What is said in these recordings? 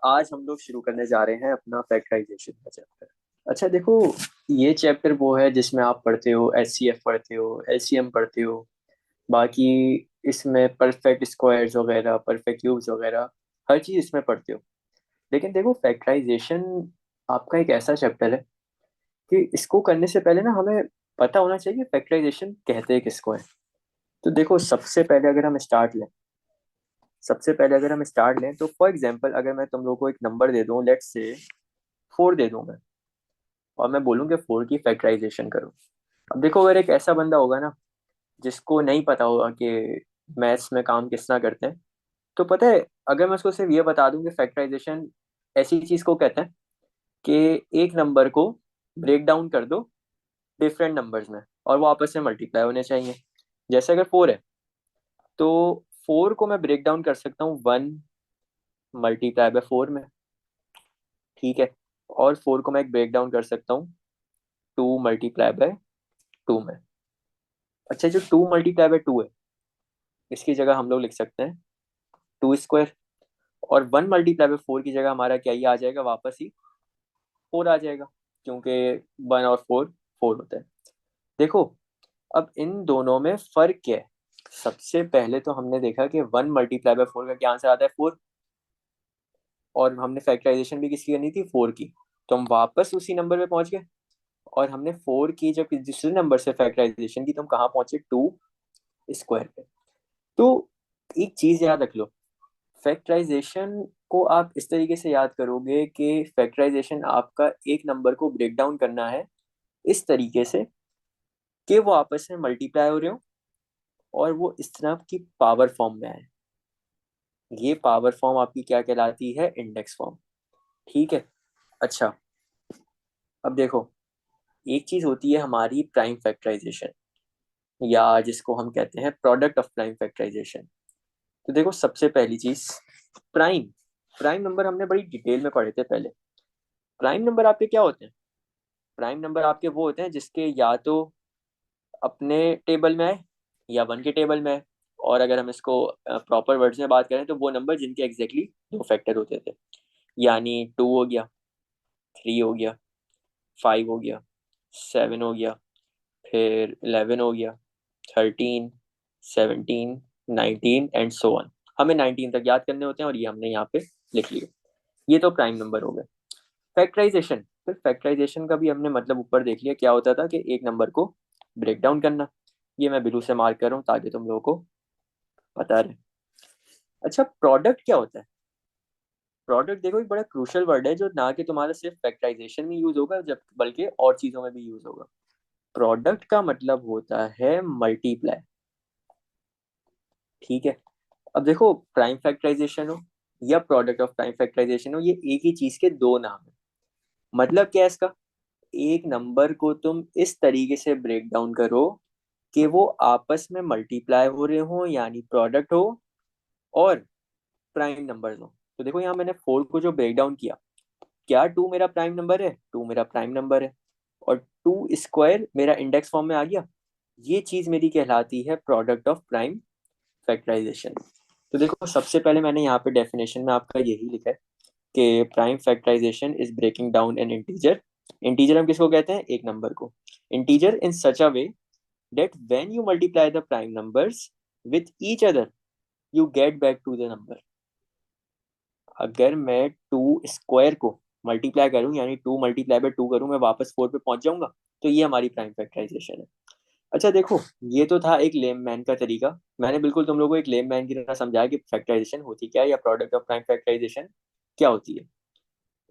आज हम लोग शुरू करने जा रहे हैं अपना फैक्टराइजेशन का चैप्टर। अच्छा देखो, ये चैप्टर वो है जिसमें आप पढ़ते हो एचसीएफ, पढ़ते हो एलसीएम, पढ़ते हो बाकी इसमें परफेक्ट स्क्वायर्स वगैरह, परफेक्ट क्यूब्स वगैरह, हर चीज़ इसमें पढ़ते हो। लेकिन देखो, फैक्टराइजेशन आपका एक ऐसा चैप्टर है कि इसको करने से पहले ना हमें पता होना चाहिए फैक्टराइजेशन कहते हैं किसको है। तो देखो, सबसे पहले अगर हम स्टार्ट लें तो फॉर एग्जांपल अगर मैं तुम लोगों को एक नंबर दे दूं, लेट्स से 4 दे दूं मैं, और मैं बोलूँ कि 4 की फैक्टराइजेशन करो। अब देखो, अगर एक ऐसा बंदा होगा ना जिसको नहीं पता होगा कि मैथ्स में काम किस तरह करते हैं, तो पता है, अगर मैं उसको सिर्फ ये बता दूं कि फैक्टराइजेशन ऐसी चीज को कहते हैं कि एक नंबर को ब्रेक डाउन कर दो डिफरेंट नंबर्स में और वो आपस में मल्टीप्लाई होने चाहिए। जैसे अगर 4 है तो 4 को मैं ब्रेक डाउन कर सकता हूँ 1 मल्टीप्लाई बाय 4 में, ठीक है। और 4 को मैं एक ब्रेक डाउन कर सकता हूँ 2 मल्टीप्लाई बाय 2 में। अच्छा, जो 2 मल्टीप्लाई बाय 2 है इसकी जगह हम लोग लिख सकते हैं 2 स्क्वायर। और 1 मल्टीप्लाई बाय 4 की जगह हमारा क्या ही आ जाएगा, वापस ही 4 आ जाएगा, क्योंकि 1 और 4 4 होता है। देखो, अब इन दोनों में फर्क क्या है। सबसे पहले तो हमने देखा कि 1 मल्टीप्लाई बाय 4 का क्या आंसर आता है, 4। और हमने फैक्टराइजेशन भी किसकी करनी थी, 4 की। तो हम वापस उसी नंबर पे पहुंच गए। और हमने 4 की जब दूसरे नंबर से फैक्टराइजेशन की तो हम कहाँ पहुंचे, 2 स्क्वायर पे। तो एक चीज याद रख लो, फैक्टराइजेशन को आप इस तरीके से याद करोगे कि फैक्टराइजेशन आपका एक नंबर को ब्रेक डाउन करना है इस तरीके से कि वो आपस में मल्टीप्लाई हो रहे हो और वो इस तरह की पावर फॉर्म में आए। ये पावर फॉर्म आपकी क्या कहलाती है, इंडेक्स फॉर्म, ठीक है। अच्छा, अब देखो, एक चीज होती है हमारी प्राइम फैक्टराइजेशन, या जिसको हम कहते हैं प्रोडक्ट ऑफ प्राइम फैक्टराइजेशन। तो देखो, सबसे पहली चीज, प्राइम प्राइम नंबर हमने बड़ी डिटेल में पढ़े थे पहले। प्राइम नंबर आपके क्या होते हैं, प्राइम नंबर आपके वो होते हैं जिसके या तो अपने टेबल में है या 1 के टेबल में है। और अगर हम इसको प्रॉपर वर्ड्स में बात करें तो वो नंबर जिनके एग्जैक्टली 2 फैक्टर होते थे। यानी 2 हो गया, 3 हो गया, 5 हो गया, 7 हो गया, फिर 11 हो गया, 13, 17, 19 एंड सो ऑन। हमें 19 तक याद करने होते हैं और ये हमने यहाँ पे लिख लिए। ये तो प्राइम नंबर हो गए। फैक्टराइजेशन, फिर फैक्टराइजेशन का भी हमने मतलब ऊपर देख लिया क्या होता था कि एक नंबर को ब्रेक डाउन करना। ये मैं ब्लू से मार्क कर रहा हूँ ताकि तुम लोगों को पता रहे। अच्छा, प्रोडक्ट क्या होता है। प्रोडक्ट देखो, एक बड़ा क्रूशल वर्ड है जो ना कि तुम्हारा सिर्फ फैक्टराइजेशन में यूज होगा जब बल्कि और चीजों में भी यूज होगा। प्रोडक्ट का मतलब होता है मल्टीप्लाई, ठीक है। अब देखो, प्राइम फैक्टराइजेशन हो या प्रोडक्ट ऑफ प्राइम फैक्टराइजेशन हो, ये एक ही चीज के दो नाम है। मतलब क्या है इसका, एक नंबर को तुम इस तरीके से ब्रेक डाउन करो कि वो आपस में मल्टीप्लाई हो रहे हो, यानी प्रोडक्ट हो और प्राइम नंबर हो। तो देखो, यहाँ मैंने 4 को जो ब्रेक डाउन किया, क्या 2 मेरा प्राइम नंबर है, 2 मेरा प्राइम नंबर है। और 2 स्क्वायर मेरा इंडेक्स फॉर्म में आ गया। ये चीज मेरी कहलाती है प्रोडक्ट ऑफ प्राइम फैक्टराइजेशन। तो देखो, सबसे पहले मैंने यहाँ पे डेफिनेशन में आपका यही लिखा है कि prime factorisation is breaking down an integer. Integer हम किसको कहते हैं, एक नंबर को। Integer in such a way that when you multiply the prime numbers with each other you get back to the number। अगर मैं 2 स्क्वायर को multiply करूं, यानी 2 मल्टीप्लाई बाय 2 करूं, मैं वापस 4 पे पहुंच जाऊंगा। तो ये हमारी प्राइम फैक्टराइजेशन है। अच्छा देखो, ये तो था एक लेम मैन का तरीका। मैंने बिल्कुल तुम लोगों को एक लेम मैन की तरह समझाया कि फैक्टराइजेशन होती क्या है या प्रोडक्ट ऑफ प्राइम फैक्टराइजेशन क्या होती है।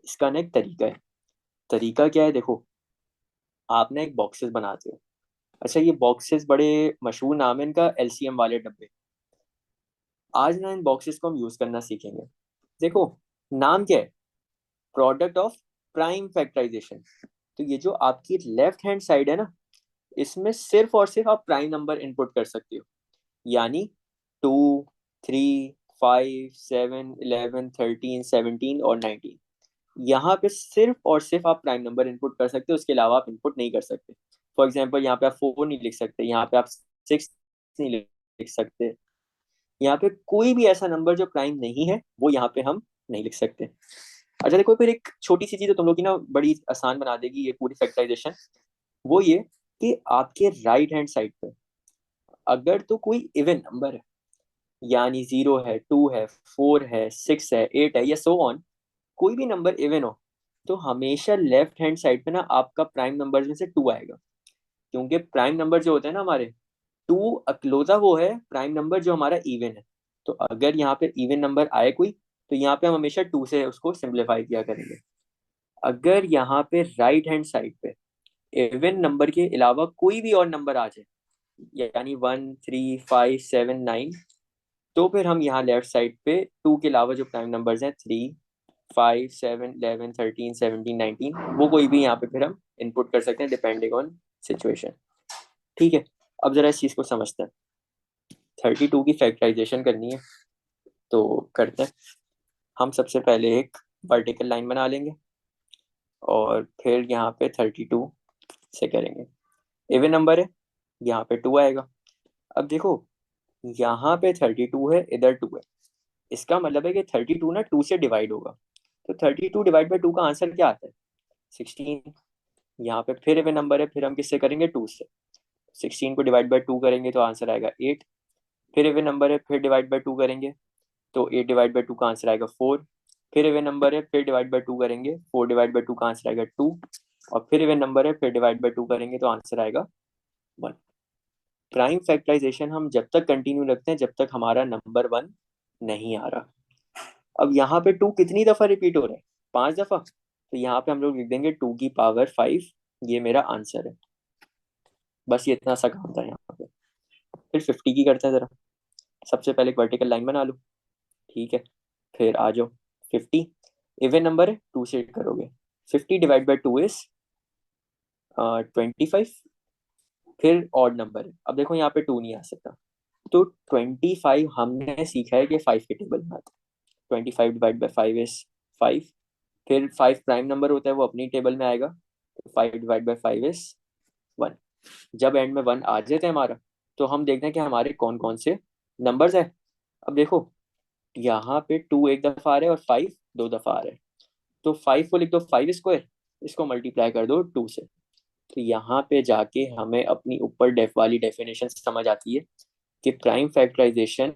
इसका ना एक तरीका है। तरीका क्या है, देखो, आप ना एक बॉक्सेस बनाते हो। अच्छा, ये बॉक्सेस बड़े मशहूर नाम है इनका, एलसीएम वाले डब्बे। आज ना इन बॉक्सेस को हम यूज करना सीखेंगे। देखो, नाम क्या है, प्रोडक्ट ऑफ प्राइम फैक्टराइजेशन। तो ये जो आपकी लेफ्ट हैंड साइड है ना, इसमें सिर्फ और सिर्फ आप प्राइम नंबर इनपुट कर सकते हो। यानी 2, 3, 5, 7, 11, 13, 17 और 19। यहाँ पे सिर्फ और सिर्फ आप प्राइम नंबर इनपुट कर सकते हो, उसके अलावा आप इनपुट नहीं कर सकते। फॉर एग्जाम्पल, यहाँ पे आप 4 नहीं लिख सकते, यहाँ पे आप 6 नहीं लिख सकते। यहाँ पे कोई भी ऐसा नंबर जो प्राइम नहीं है वो यहाँ पे हम नहीं लिख सकते। अच्छा देखो, फिर एक छोटी सी चीज तो तुम लोग की ना बड़ी आसान बना देगी ये पूरी फैक्टराइजेशन। वो ये कि आपके राइट हैंड साइड पे अगर तो कोई इवन नंबर है, यानी 0 है, 2 है, 4 है, 6 है, 8 है, या सो ऑन, कोई भी नंबर इवन हो, तो हमेशा लेफ्ट हैंड साइड पे ना आपका प्राइम नंबर में से 2 आएगा। क्योंकि प्राइम नंबर जो होते हैं ना हमारे, 2 अक्लोजा वो है प्राइम नंबर जो हमारा इवन है। तो अगर यहाँ पे इवन नंबर आए कोई, तो यहाँ पे हम हमेशा 2 से उसको सिंप्लीफाई किया करेंगे। अगर यहाँ पे राइट हैंड साइड पे इवन नंबर के अलावा कोई भी और नंबर आ जाए, यानी 1 3 5 7 9, तो फिर हम यहाँ लेफ्ट साइड पे 2 के अलावा जो प्राइम नंबर्स हैं, 3 5 7 11 13 17 19, वो कोई भी यहाँ पे फिर हम इनपुट कर सकते हैं डिपेंडिंग ऑन सिचुएशन। ठीक है, अब जरा इस चीज को समझते हैं। 32 की फैक्टराइजेशन करनी है, तो करते हैं। हम सबसे पहले एक वर्टिकल लाइन बना लेंगे और फिर यहाँ पे 32 से करेंगे। इवन नंबर है, यहाँ पे 2 आएगा। अब देखो, यहाँ पे 32 है, इधर 2 है। इसका मतलब है कि 32 ना 2 से डिवाइड होगा। तो 32 डिवाइड बाई 2 का आंसर क्या आता है? 16। यहाँ पे फिर इवन नंबर है, फिर हम किससे करेंगे? 2 से। 16 को डिवाइड बाई 2 करेंगे तो आंसर आएगा 8। फिर इवन नंबर है, फिर डिवाइड बाई 2 करेंगे तो 8 डिवाइड बाई 2 का आंसर आएगा 4। फिर इवन नंबर है, फिर डिवाइड बाई 2 करेंगे, 4 डिवाइड बाई 2 का आंसर आएगा 2। और फिर इवन नंबर है, फिर डिवाइड बाई 2 करेंगे तो आंसर आएगा 1। प्राइम फैक्टराइजेशन हम जब तक कंटिन्यू रखते हैं जब तक हमारा नंबर 1 नहीं आ रहा। अब यहाँ पे 2 कितनी दफा रिपीट हो रहा है? 5 दफा। तो यहाँ पे हम लोग लिख देंगे 2 की पावर 5, ये मेरा आंसर है। बस ये इतना सा काम था यहाँ पे। फिर 50 की करते हैं जरा। सबसे पहले एक वर्टिकल लाइन बना लो। ठीक है, फिर आ जाओ। 50 इवन नंबर है, 2 से करोगे। 50 डिवाइड बाई 2 इज 25। फिर ऑड नंबर है, अब देखो यहाँ पे 2 नहीं आ सकता। तो 25 हमने सीखा है कि 5 के टेबल में आता है। 25 डिवाइड बाई 5 इज 5। फिर 5 प्राइम नंबर होता है, वो अपनी टेबल में आएगा। तो 5 डिवाइड बाई 5 इज 1। जब एंड में 1 आ जाते हैं हमारा, तो हम देखते हैं कि हमारे कौन कौन से नंबर्स है। अब देखो, यहाँ पे 2 एक दफा आ रहा है और 5 2 दफा आ रहा है। तो 5 को लिख दो 5 स्क्वायर, इसको मल्टीप्लाई कर दो 2 से। तो यहाँ पे जाके हमें अपनी ऊपर डेफ वाली डेफिनेशन समझ आती है कि प्राइम फैक्टराइजेशन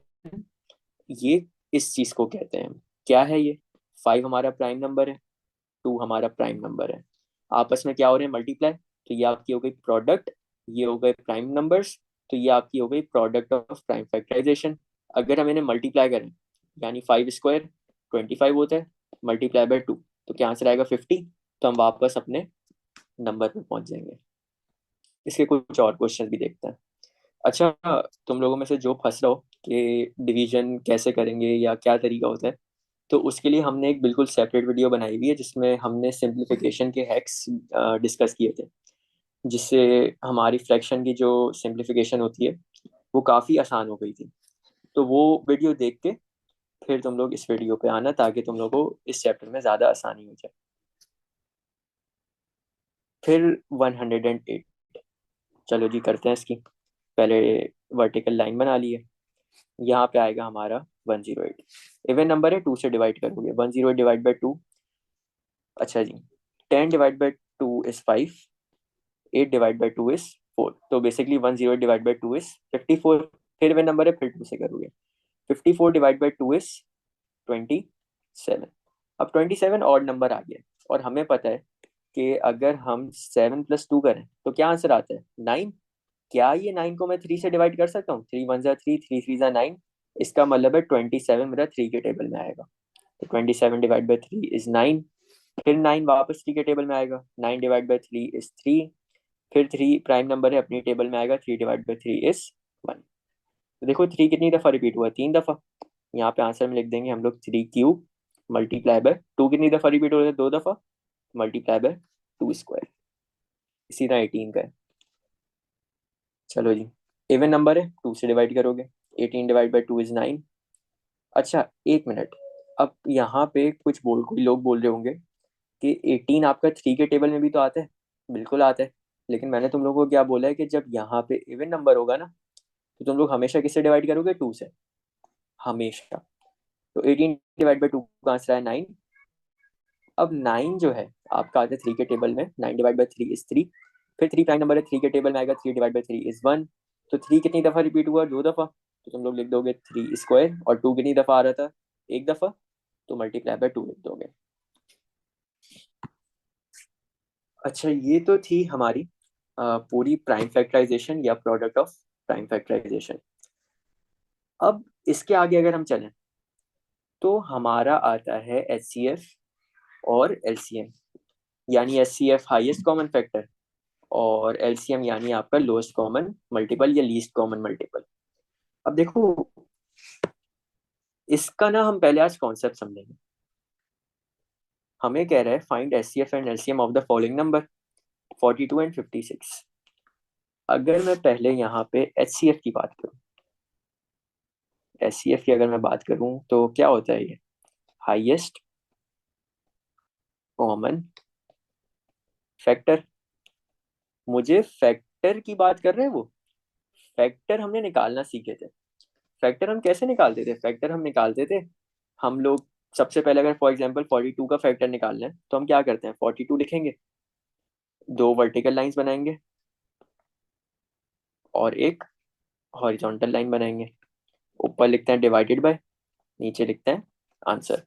ये इस चीज को कहते हैं। क्या है ये? 5 हमारा प्राइम नंबर है, 2 हमारा प्राइम नंबर है, आपस में क्या हो रहे हैं? मल्टीप्लाई। तो ये आपकी हो गई प्रोडक्ट, ये हो गए प्राइम नंबर्स। तो ये आपकी हो गई प्रोडक्ट ऑफ प्राइम फैक्टराइजेशन। अगर हम इन्हें मल्टीप्लाई करें, यानी 5 स्क्वायर 25 होता है, मल्टीप्लाई बाय 2, तो क्या आंसर आएगा? 50। तो हम वापस अपने नंबर पे पहुंच जाएंगे। इसके कुछ और क्वेश्चन भी देखते हैं। अच्छा, तुम लोगों में से जो फंस रहा हो कि डिवीजन कैसे करेंगे या क्या तरीका होता है, तो उसके लिए हमने एक बिल्कुल सेपरेट वीडियो बनाई हुई है जिसमें हमने सिंप्लीफिकेशन के हैक्स डिस्कस किए थे, जिससे हमारी फ्रैक्शन की जो सिंप्लीफिकेशन होती है वो काफ़ी आसान हो गई थी। तो वो वीडियो देख के फिर तुम लोग इस वीडियो पे आना, ताकि तुम लोगों को इस चैप्टर में ज़्यादा आसानी हो जाए। फिर 108, चलो जी करते हैं इसकी। पहले वर्टिकल लाइन बना ली है, यहाँ पे आएगा हमारा 108। इवन नंबर है, 2 से डिवाइड करोगे। 108 डिवाइड बाई 2, अच्छा जी, 10 divide by 2 is 5। 8 divide by 2 is 4। तो बेसिकली 108 डिवाइड बाई 2 इज 54। फिर इवन नंबर है, फिर 2 से करोगे। 54 डिवाइड बाई 2 इज 27। अब 27 ऑड नंबर आ गया, और हमें पता है कि अगर हम 7 + 2 करें तो क्या आंसर आता है? 9। क्या ये 9 को मैं 3 से डिवाइड कर सकता हूँ? 3 × 1 = 3, 3 × 3 = 9। इसका मतलब है 27 मेरा 3 के टेबल में आएगा। तो 27 डिवाइड बाई 3 इज 9। फिर 9 वापस 3 के टेबल में आएगा। 9 डिवाइड बाई 3 इज 3। फिर 3 प्राइम नंबर है, अपनी टेबल में आएगा। 3 डिवाइड बाई 3 इज 1। तो देखो 3 कितनी दफा रिपीट हुआ? 3 दफा। यहाँ पे आंसर में लिख देंगे हम लोग 3³ मल्टीप्लाई बाय 2। कितनी दफा रिपीट हो रहा है? 2 दफा, मल्टीप्लाई बाय 2 स्क्वायर। इसी तरह 18 का है। चलो जी, इवन नंबर है, 2 से डिवाइड करोगे। 18 डिवाइड बाई 2 इज 9। अच्छा, 1 मिनट। अब यहाँ पे कोई लोग बोल रहे होंगे कि 18 आपका 3 के टेबल में भी तो आता है। बिल्कुल आता है, लेकिन मैंने तुम लोगों को क्या बोला है कि जब यहाँ पे इवन नंबर होगा ना, तो तुम लोग हमेशा किससे डिवाइड करोगे? 2 से। हमेशा। तो 18 डिवाइड बाई 2 का आंसर है 9। अब 9 जो है आपका आता है 3 के टेबल में, 9 डिवाइड बाई 3 इज 3। फिर 3 प्राइम नंबर है, 3 के टेबल में आएगा, 3 डिवाइड बाई 3 इज 1। तो 3 कितनी दफा रिपीट हुआ, 2 दफा, तो तुम लोग लिख दोगे 3 स्क्वायर। और 2 कितनी दफा आ रहा था, एक दफा, तो मल्टीप्लाई बाय 2 लिख दोगे। अच्छा, ये तो थी हमारी पूरी प्राइम फैक्टराइजेशन या प्रोडक्ट ऑफ प्राइम फैक्टराइजेशन। अब इसके आगे अगर हम चलें तो हमारा आता है एचसीएफ और एलसीएम। यानी एचसीएफ हाईएस्ट कॉमन फैक्टर और एलसीएम यानी आपका लोएस्ट कॉमन मल्टीपल या लीस्ट कॉमन मल्टीपल। अब देखो, इसका ना हम पहले आज कॉन्सेप्ट समझेंगे। हमें कह रहा है find HCF and LCM of the following number 42 and 56। अगर मैं पहले यहाँ पे एचसीएफ की बात करूँ, एचसीएफ की अगर मैं बात करूँ तो क्या होता है ये, हाईएस्ट कॉमन फैक्टर। मुझे फैक्टर की बात कर रहे हैं वो, फैक्टर हमने निकालना सीखे थे। फैक्टर हम कैसे निकालते थे, फैक्टर हम निकालते थे, हम लोग सबसे पहले अगर फॉर एग्जांपल 42 का फैक्टर निकालना है तो हम क्या करते हैं, 42 लिखेंगे, दो वर्टिकल लाइंस बनाएंगे और एक हॉरिजॉन्टल लाइन बनाएंगे। ऊपर लिखते हैं डिवाइडेड बाय, नीचे लिखते हैं आंसर,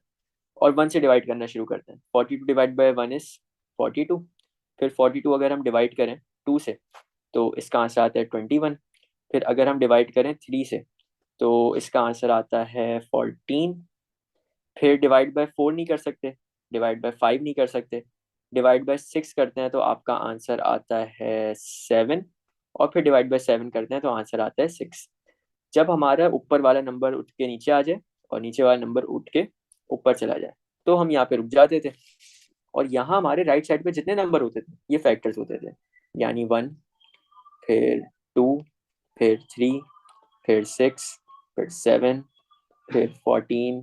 और 1 से डिवाइड करना शुरू करते हैं। 42 डिवाइड बाय 1 इज 42। फिर 42 अगर हम डिवाइड करें 2 से तो इसका आंसर आता है 21। फिर अगर हम डिवाइड करें 3 से तो इसका आंसर आता है 14। फिर डिवाइड बाय 4 नहीं कर सकते, डिवाइड बाय 5 नहीं कर सकते, डिवाइड बाय 6 करते हैं तो आपका आंसर आता है 7। और फिर डिवाइड बाय 7 करते हैं तो आंसर आता है 6। जब हमारा ऊपर वाला नंबर उठ के नीचे आ जाए और नीचे वाला नंबर उठ के ऊपर चला जाए तो हम यहाँ पे रुक जाते थे। और यहाँ हमारे राइट साइड पे जितने नंबर होते थे ये फैक्टर्स होते थे। यानी 1, फिर 2, फिर 3, फिर 6, फिर 7, फिर 14,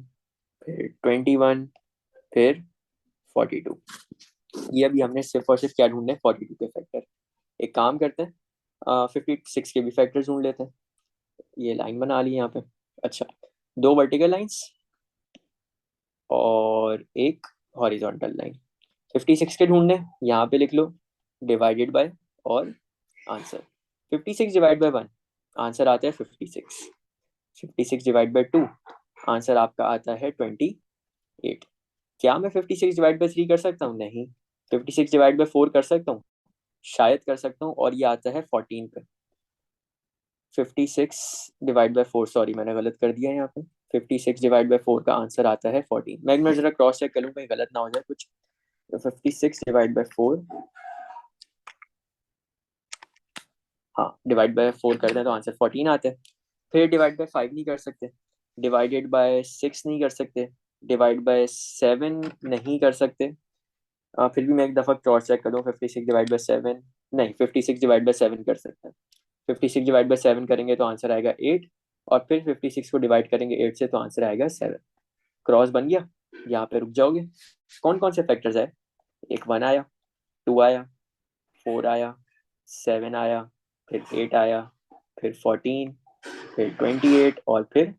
फिर 21, फिर 42। ये अभी हमने सिर्फ और सिर्फ क्या ढूंढने हैं, 42 के फैक्टर। एक काम करते हैं, 56 के भी फैक्टर ढूंढ लेते हैं। ये लाइन बना ली यहाँ पे। अच्छा, दो वर्टिकल लाइंस और एक हॉरिजॉन्टल लाइन। 56 के ढूंढने, यहाँ पे लिख लो डिवाइडेड बाय और आंसर। 56 डिवाइड बाय 1 आंसर आता है 56। 56 डिवाइड बाय 2 आंसर आपका आता है 28। क्या मैं 56 डिवाइड बाय 3 कर सकता हूँ, नहीं। 56 डिवाइड बाय 4 कर सकता हूँ, शायद कर सकता हूँ, और ये आता है 14 पे। 56 डिवाइड बाय 4, सॉरी मैंने गलत कर दिया है यहाँ पे। 56 डिवाइड बाय 4 का आंसर आता है 14। मैं एक मिनट जरा क्रॉस चेक कर लूँ कहीं गलत ना हो जाए कुछ। तो 56 डिवाइड बाय 4, हाँ डिवाइड बाय 4 करते हैं तो आंसर 14 आता है। फिर डिवाइड बाय 5 नहीं कर सकते, डिवाइडेड बाय 6 नहीं कर सकते, डिवाइड बाय 7 नहीं कर सकते। फिर भी मैं एक दफ़ा क्रॉस चेक करूँ, 56 डिवाइड बाय 7, नहीं 56 डिवाइड बाय 7 कर सकते हैं। 56 डिवाइड बाय 7 करेंगे तो आंसर आएगा 8। और फिर 56 को डिवाइड करेंगे 8 से तो आंसर आएगा 7। क्रॉस बन गया, यहाँ पे रुक जाओगे। कौन कौन से फैक्टर्स आए, एक 1 आया, 2 आया, 4 आया, 7 आया, फिर 8 आया, फिर 14, फिर 28 और फिर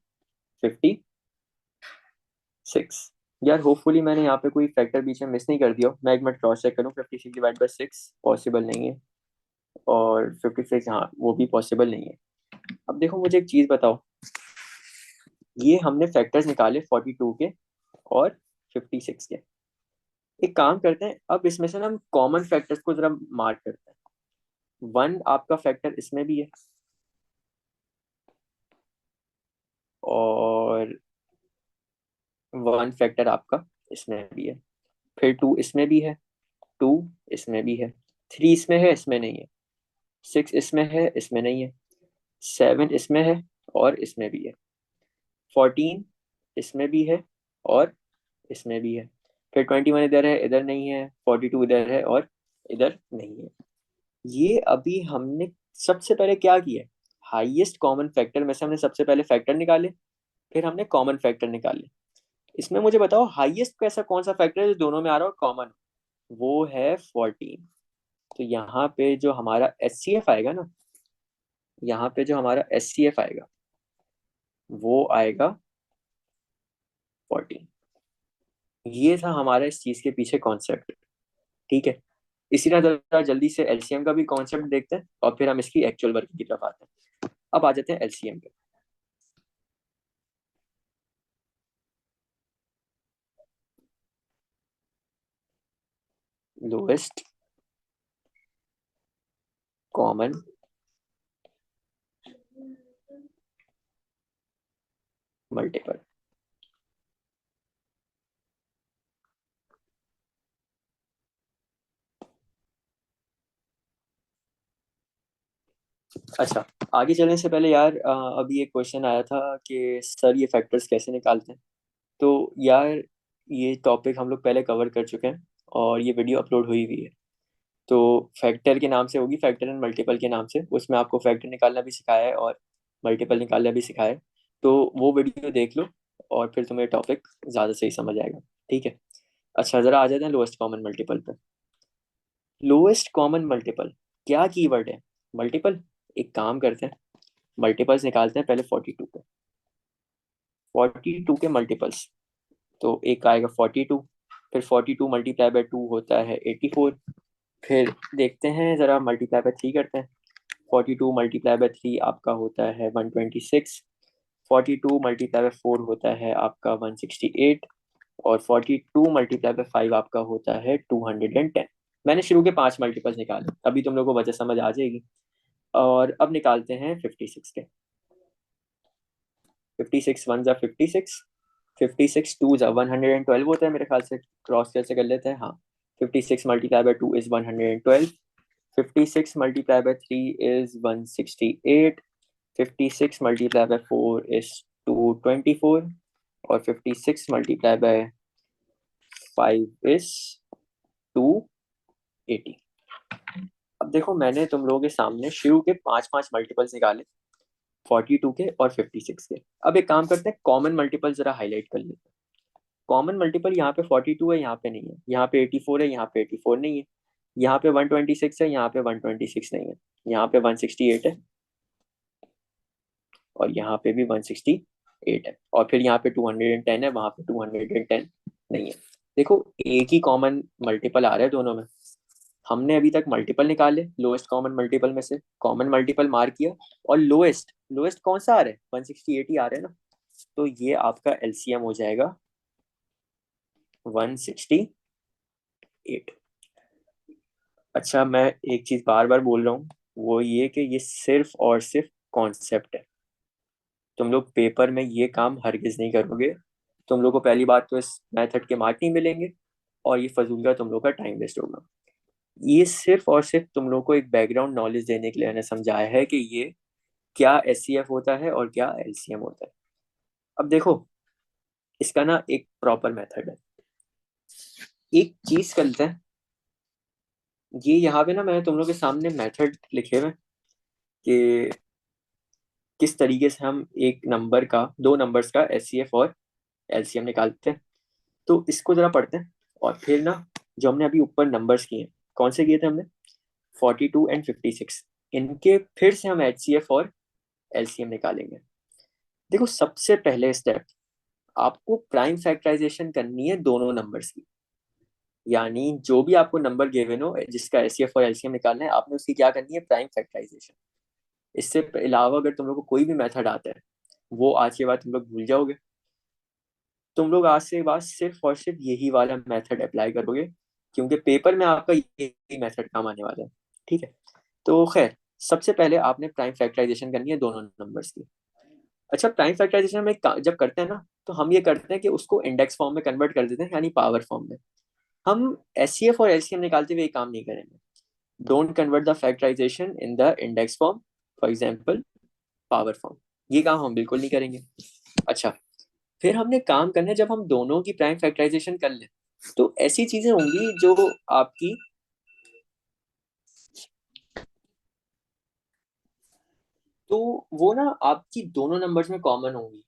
56। यार होपफुली मैंने यहाँ पे कोई फैक्टर बीच में मिस नहीं कर दिया हो। मैं एक मिनट क्रॉस चेक करूँ, 56 डिवाइड बाय 6 पॉसिबल नहीं है, और 56 हाँ वो भी पॉसिबल नहीं है। अब देखो मुझे एक चीज़ बताओ, ये हमने फैक्टर्स निकाले 42 के और 56 के। एक काम करते हैं, अब इसमें से ना हम कॉमन फैक्टर्स को जरा मार्क करते हैं। 1 आपका फैक्टर इसमें भी है, और 1 फैक्टर आपका इसमें भी है, फिर 2 इसमें भी है, 2 इसमें भी है, 3 इसमें है, इसमें नहीं है, 6 इसमें है, इसमें नहीं है, 7 इसमें है और इसमें भी है, 14 इसमें भी है और इसमें भी है, फिर 21 इधर है, इधर नहीं है, 42 इधर है और इधर नहीं है। ये अभी हमने सबसे पहले क्या किया, हाईएस्ट कॉमन फैक्टर में से हमने सबसे पहले फैक्टर निकाले, फिर हमने कॉमन फैक्टर निकाले। इसमें मुझे बताओ हाईएस्ट कैसा कौन सा फैक्टर है जो दोनों में आ रहा है और कॉमन, वो है 14। तो यहाँ पे जो हमारा एच सी एफ आएगा ना, यहाँ पे जो हमारा एच सी एफ आएगा वो आएगा 14। ये था हमारा इस चीज के पीछे कॉन्सेप्ट। ठीक है, इसी तरह जरा जल्दी से एलसीएम का भी कॉन्सेप्ट देखते हैं और फिर हम इसकी एक्चुअल वर्किंग की तरफ आते हैं। अब आ जाते हैं एलसीएम पे। Lowest common multiple. अच्छा, आगे चलने से पहले यार अभी एक क्वेश्चन आया था कि सर ये फैक्टर्स कैसे निकालते हैं। तो यार ये टॉपिक हम लोग पहले कवर कर चुके हैं और ये वीडियो अपलोड हुई हुई है। तो फैक्टर के नाम से होगी, फैक्टर एंड मल्टीपल के नाम से, उसमें आपको फैक्टर निकालना भी सिखाया है और मल्टीपल निकालना भी सिखाया है। तो वो वीडियो देख लो और फिर तुम्हें टॉपिक ज़्यादा सही समझ आएगा। ठीक है। अच्छा, ज़रा आ जाते हैं लोएस्ट कॉमन मल्टीपल पे। लोएस्ट कॉमन मल्टीपल क्या कीवर्ड है? मल्टीपल। एक काम करते हैं, मल्टीपल्स निकालते हैं पहले 42 पे। 42 के मल्टीपल्स, तो एक आएगा 42, फिर 42 मल्टीप्लाई बाय 2 होता है 84। फिर देखते हैं ज़रा, मल्टीप्लाई बाय 3 करते हैं। 42 मल्टीप्लाई बाय 3 आपका होता है 126। 42 मल्टीप्लाई बाय 4 होता है आपका 168। और 42 मल्टीप्लाई बाय 5 आपका होता है 210। मैंने शुरू के 5 मल्टीपल्स निकाले, अभी तुम लोगों को वजह समझ आ जाएगी। और अब निकालते हैं 56 के। 56 वन ज़ा 56, 56 टू ज़ा 112 होता है मेरे ख्याल से। क्रॉस कैसे कर लेते हैं, हाँ। 56 multiply by 2 is 112। 56 multiply by 3 is 168। 56 multiply by 4 is 224। और 56 मल्टीप्लाई बाय 5 इज 280। अब देखो, मैंने तुम लोगों के सामने शुरू के 5 5 मल्टीपल्स निकाले, 42 के और 56 के। अब एक काम करते हैं, कॉमन मल्टीपल जरा हाईलाइट कर लेते हैं। कॉमन मल्टीपल यहाँ पे 42 है, यहाँ पे नहीं है। यहाँ पे 84 है, यहाँ पे 84 नहीं है। यहाँ पे 126 है, यहाँ पे 126 नहीं है। यहाँ पे 168 है और यहाँ पे भी 168 है। और फिर यहाँ पे 210 है, वहां पे 210 नहीं है। देखो, एक ही कॉमन मल्टीपल आ रहा है दोनों में। हमने अभी तक मल्टीपल निकाले लोएस्ट कॉमन मल्टीपल में से, कॉमन मल्टीपल मार किया। और लोएस्ट लोएस्ट कौन सा आ रहा है? 168 ही आ रहा है ना। तो ये आपका एलसीएम हो जाएगा 168। अच्छा, मैं एक चीज बार बार बोल रहा हूँ, वो ये कि ये सिर्फ और सिर्फ कॉन्सेप्ट है। तुम लोग पेपर में ये काम हरगिज नहीं करोगे। तुम लोग को पहली बात तो इस मेथड के मार्क नहीं मिलेंगे, और ये फजूल का तुम लोग का टाइम वेस्ट होगा। ये सिर्फ और सिर्फ तुम लोग को एक बैकग्राउंड नॉलेज देने के लिए मैंने समझाया है कि ये क्या एससीएफ होता है और क्या एलसीएम होता है। अब देखो, इसका ना एक प्रॉपर मेथड है। एक चीज करते हैं, ये यहाँ पे ना मैंने तुम लोग के सामने मेथड लिखे हुए हैं कि किस तरीके से हम एक नंबर का, दो नंबर्स का एचसीएफ और एलसीएम निकालते हैं। तो इसको जरा पढ़ते हैं और फिर ना, जो हमने अभी ऊपर नंबर्स किए हैं, कौन से किए थे हमने? 42 एंड 56, इनके फिर से हम एचसीएफ और एलसीएम निकालेंगे। देखो, सबसे पहले स्टेप, आपको प्राइम फैक्टराइजेशन करनी है दोनों नंबर्स की। यानी जो भी आपको नंबर गिवन हो जिसका एचसीएफ और एलसीएम निकालना है, आपने उसकी क्या करनी है? Prime factorisation. इससे अलावा अगर तुम लोग को कोई भी मेथड आता है, वो आज के बाद तुम लोग भूल जाओगे। तुम लोग आज से बाद सिर्फ और सिर्फ यही वाला मेथड अप्लाई करोगे, क्योंकि पेपर में आपका यही मेथड काम आने वाला है। ठीक है। तो खैर, सबसे पहले आपने प्राइम फैक्टराइजेशन करनी है दोनों नंबर्स की। अच्छा, प्राइम फैक्टराइजेशन में जब करते हैं ना, तो हम ये करते हैं कि उसको इंडेक्स फॉर्म में कन्वर्ट कर देते हैं, यानी पावर फॉर्म में। हम एचसीएफ और एलसीएम निकालते हुए ये काम नहीं करेंगे। Don't convert the factorisation in the index form, for example power form. ये काम हम बिल्कुल नहीं करेंगे। अच्छा, फिर हमने काम करना है, जब हम दोनों की प्राइम फैक्टराइजेशन कर लें, तो ऐसी चीजें होंगी जो आपकी, तो वो ना आपकी दोनों नंबर्स में कॉमन होंगी।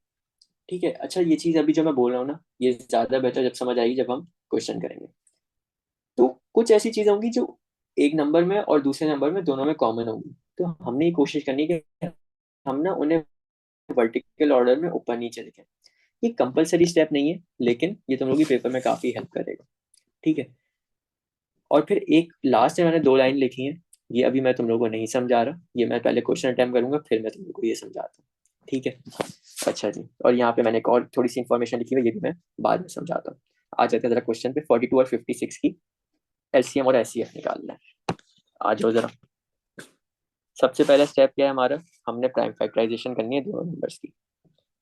ठीक है। अच्छा, ये चीज अभी जो मैं बोल रहा हूँ ना, ये ज्यादा बेहतर जब समझ आएगी जब हम क्वेश्चन करेंगे। तो कुछ ऐसी चीजें होंगी जो एक नंबर में और दूसरे नंबर में दोनों में कॉमन होंगी। तो हमने ये कोशिश करनी है कि हम ना उन्हें वर्टिकल ऑर्डर में ऊपर नीचे लिखें। ये कंपलसरी स्टेप नहीं है, लेकिन ये तुम लोग की पेपर में काफी हेल्प करेगा। ठीक है। और फिर एक लास्ट में मैंने 2 लाइन लिखी है, ये अभी मैं तुम लोगों को नहीं समझा रहा, ये मैं पहले क्वेश्चन अटेम्प्ट करूंगा फिर मैं तुम लोग को ये समझाता हूँ। ठीक है। अच्छा जी, और यहाँ पे मैंने एक और थोड़ी सी इन्फॉर्मेशन लिखी हुई है, ये भी मैं बाद में समझाता हूँ। आ जाते हैं जरा क्वेश्चन पे। 42 और 56 की एलसीएम और एचसीएफ निकालना है। आ जाओ जरा। सबसे पहला स्टेप क्या है हमारा, हमने प्राइम फैक्टराइजेशन करनी है दोनों नंबर्स की।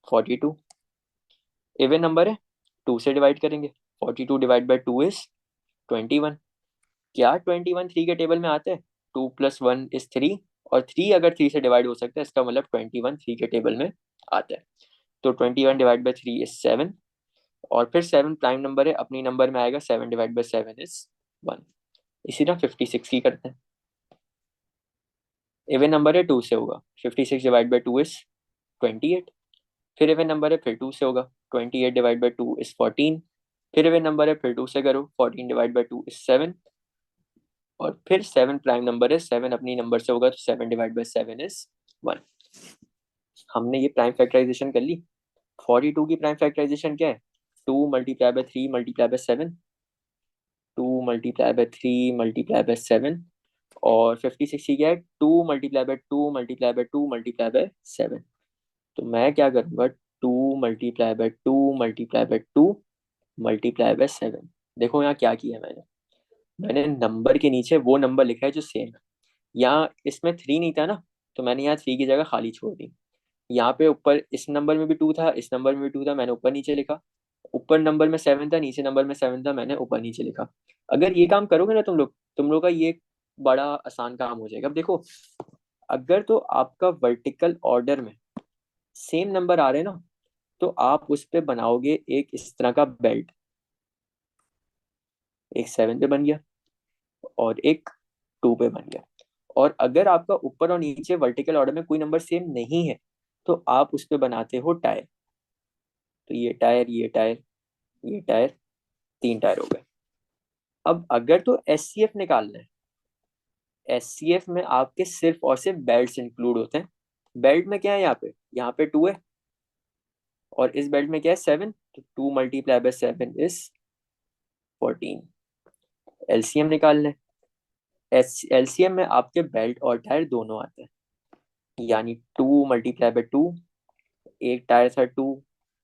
42 इवन नंबर है, 2 से डिवाइड करेंगे। 42 डिवाइड बाई 2 इज 21। क्या 21 3 के टेबल में आते हैं? 2 + 1 इज 3, और 3 अगर 3 से डिवाइड हो सकता है, इसका मतलब 21 3 के टेबल में आता है। तो 21 डिवाइड बाई 3 इज 7, और फिर 7 प्राइम नंबर है, अपनी नंबर में आएगा। 7 डिवाइड बाई 7 इज 1। इसी तरह 56 की करते हैं। इवन नंबर है, 2 से होगा। 56 डिवाइड बाई 2 इज 28। फिर इवन नंबर है, फिर 2 से होगा। 28 डिवाइड बाई 2 इज 14। फिर इवन नंबर है, फिर 2 से करो। 14 डिवाइड बाई 2 इज 7। और फिर 7 प्राइम नंबर है, 7 अपनी नंबर से होगा, तो 7 डिवाइड बाई 7 इज 1। हमने ये प्राइम फैक्टराइजेशन कर ली। 42 की प्राइम फैक्टराइजेशन क्या है? 2 multiply by 3 multiply by 7। 2 multiply by 3 multiply by 7। और 56 की क्या है? 2 multiply by 2 multiply by 2 multiply by 7। तो मैं क्या करूंगा, 2 multiply by 2 multiply by 2 multiply by 7। देखो यहाँ क्या किया मैंने, मैंने नंबर के नीचे वो नंबर लिखा है जो सेम है। यहाँ इसमें 3 नहीं था ना, तो मैंने यहाँ 3 की जगह खाली छोड़ दी। यहाँ पे ऊपर इस नंबर में भी 2 था, इस नंबर में भी 2 था, मैंने ऊपर नीचे लिखा। ऊपर नंबर में 7 था, नीचे नंबर में 7 था, मैंने ऊपर नीचे लिखा। अगर ये काम करोगे ना तुम लोग का ये बड़ा आसान काम हो जाएगा। अब देखो, अगर तो आपका वर्टिकल ऑर्डर में सेम नंबर आ रहे हैं ना, तो आप उस पे बनाओगे एक इस तरह का बेल्ट। एक 7 पे बन गया, और एक 2 पे बन गया। और अगर आपका ऊपर और नीचे वर्टिकल ऑर्डर में कोई नंबर सेम नहीं है, तो आप उस पे बनाते हो टायर। तो ये टायर, ये टायर, ये टायर, 3 टायर हो गए। अब अगर तो एससीएफ निकालना है, एससीएफ में आपके सिर्फ और सिर्फ बेल्ट इंक्लूड होते हैं। बेल्ट में क्या है, यहाँ पे 2 है, और इस बेल्ट में क्या है, 7। तो 2 मल्टीप्लाई बाय 7 इज 14। एलसीएम निकालना है। एलसीएम में आपके बेल्ट और टायर दोनों आते हैं, यानी 2 मल्टीप्लाई बाय 2। एक टायर था 2,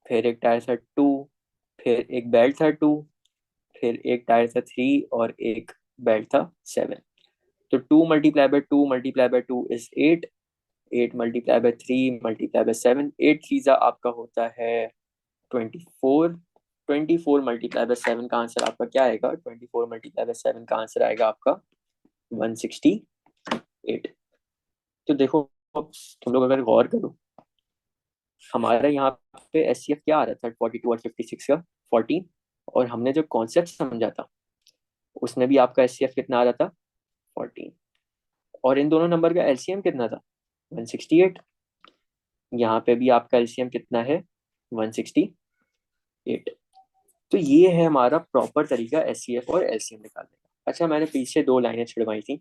फिर एक टायर था 2, फिर एक बेल्ट था 2, फिर एक टायर था 3, और एक बेल्ट था 7। तो 2 multiply by 2 multiply by 2 is 8। 8 multiply by 3 multiply bye 7, 8 चीज़ा आपका होता है 24। 24 मल्टीप्लाई बाय 7 का आंसर आपका क्या आएगा? 24 मल्टीप्लाई बाय 7 का आंसर आएगा आपका 168। तो देखो, अब तुम लोग अगर गौर करो, हमारा यहाँ पे एचसीएफ क्या आ रहा था 42 और 56 का? 14। और हमने जो कॉन्सेप्ट समझा था, उसमें भी आपका एचसीएफ कितना आ रहा था? 14। और इन दोनों नंबर का एलसीएम कितना था? 168। यहाँ पे भी आपका एलसीएम कितना है? 168। तो ये है हमारा प्रॉपर तरीका एचसीएफ और एलसीएम निकालने का। अच्छा, मैंने पीछे 2 लाइनें छिड़वाई थी,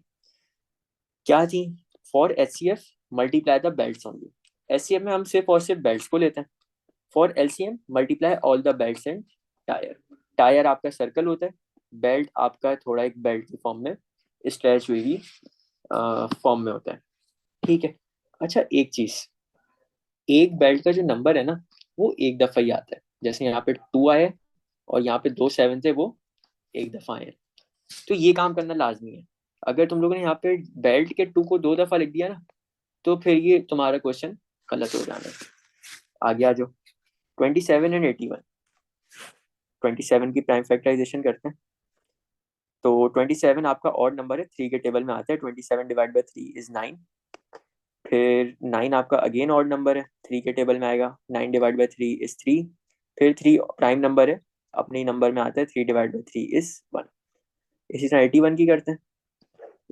क्या थी? For HCF multiply the belts only. HCF में हम सिर्फ और सिर्फ बेल्ट्स को लेते हैं। For LCM multiply all the belts and tyre. Tyre आपका सर्कल होता है, बेल्ट आपका थोड़ा एक बेल्ट की फॉर्म में स्ट्रेच हुई फॉर्म में होता है। ठीक है। अच्छा, एक चीज, एक बेल्ट का जो नंबर है ना, वो एक दफा ही आता है। जैसे यहाँ पे 2 आए, और यहाँ पे 2 7 थे, वो एक दफा आए। तो ये काम करना लाजमी है। अगर तुम लोगों ने यहाँ पे बेल्ट के 2 को 2 दफा लिख दिया ना, तो फिर ये तुम्हारा क्वेश्चन गलत हो जाना है। आगे आ जाओ। 27 एंड 81। 27 की प्राइम फैक्टराइजेशन करते हैं। तो 27 आपका ऑड नंबर है, 3 के टेबल में आता है। 27 डिवाइड बाई 3 इज 9। फिर 9 आपका अगेन ऑड नंबर है, 3 के टेबल में आएगा। 9 डिवाइड बाई 3 इज 3। फिर 3 प्राइम नंबर है, अपने नंबर में आता है। 3 डिवाइड बाई 3 इज 1। इसी तरह 81 की करते हैं।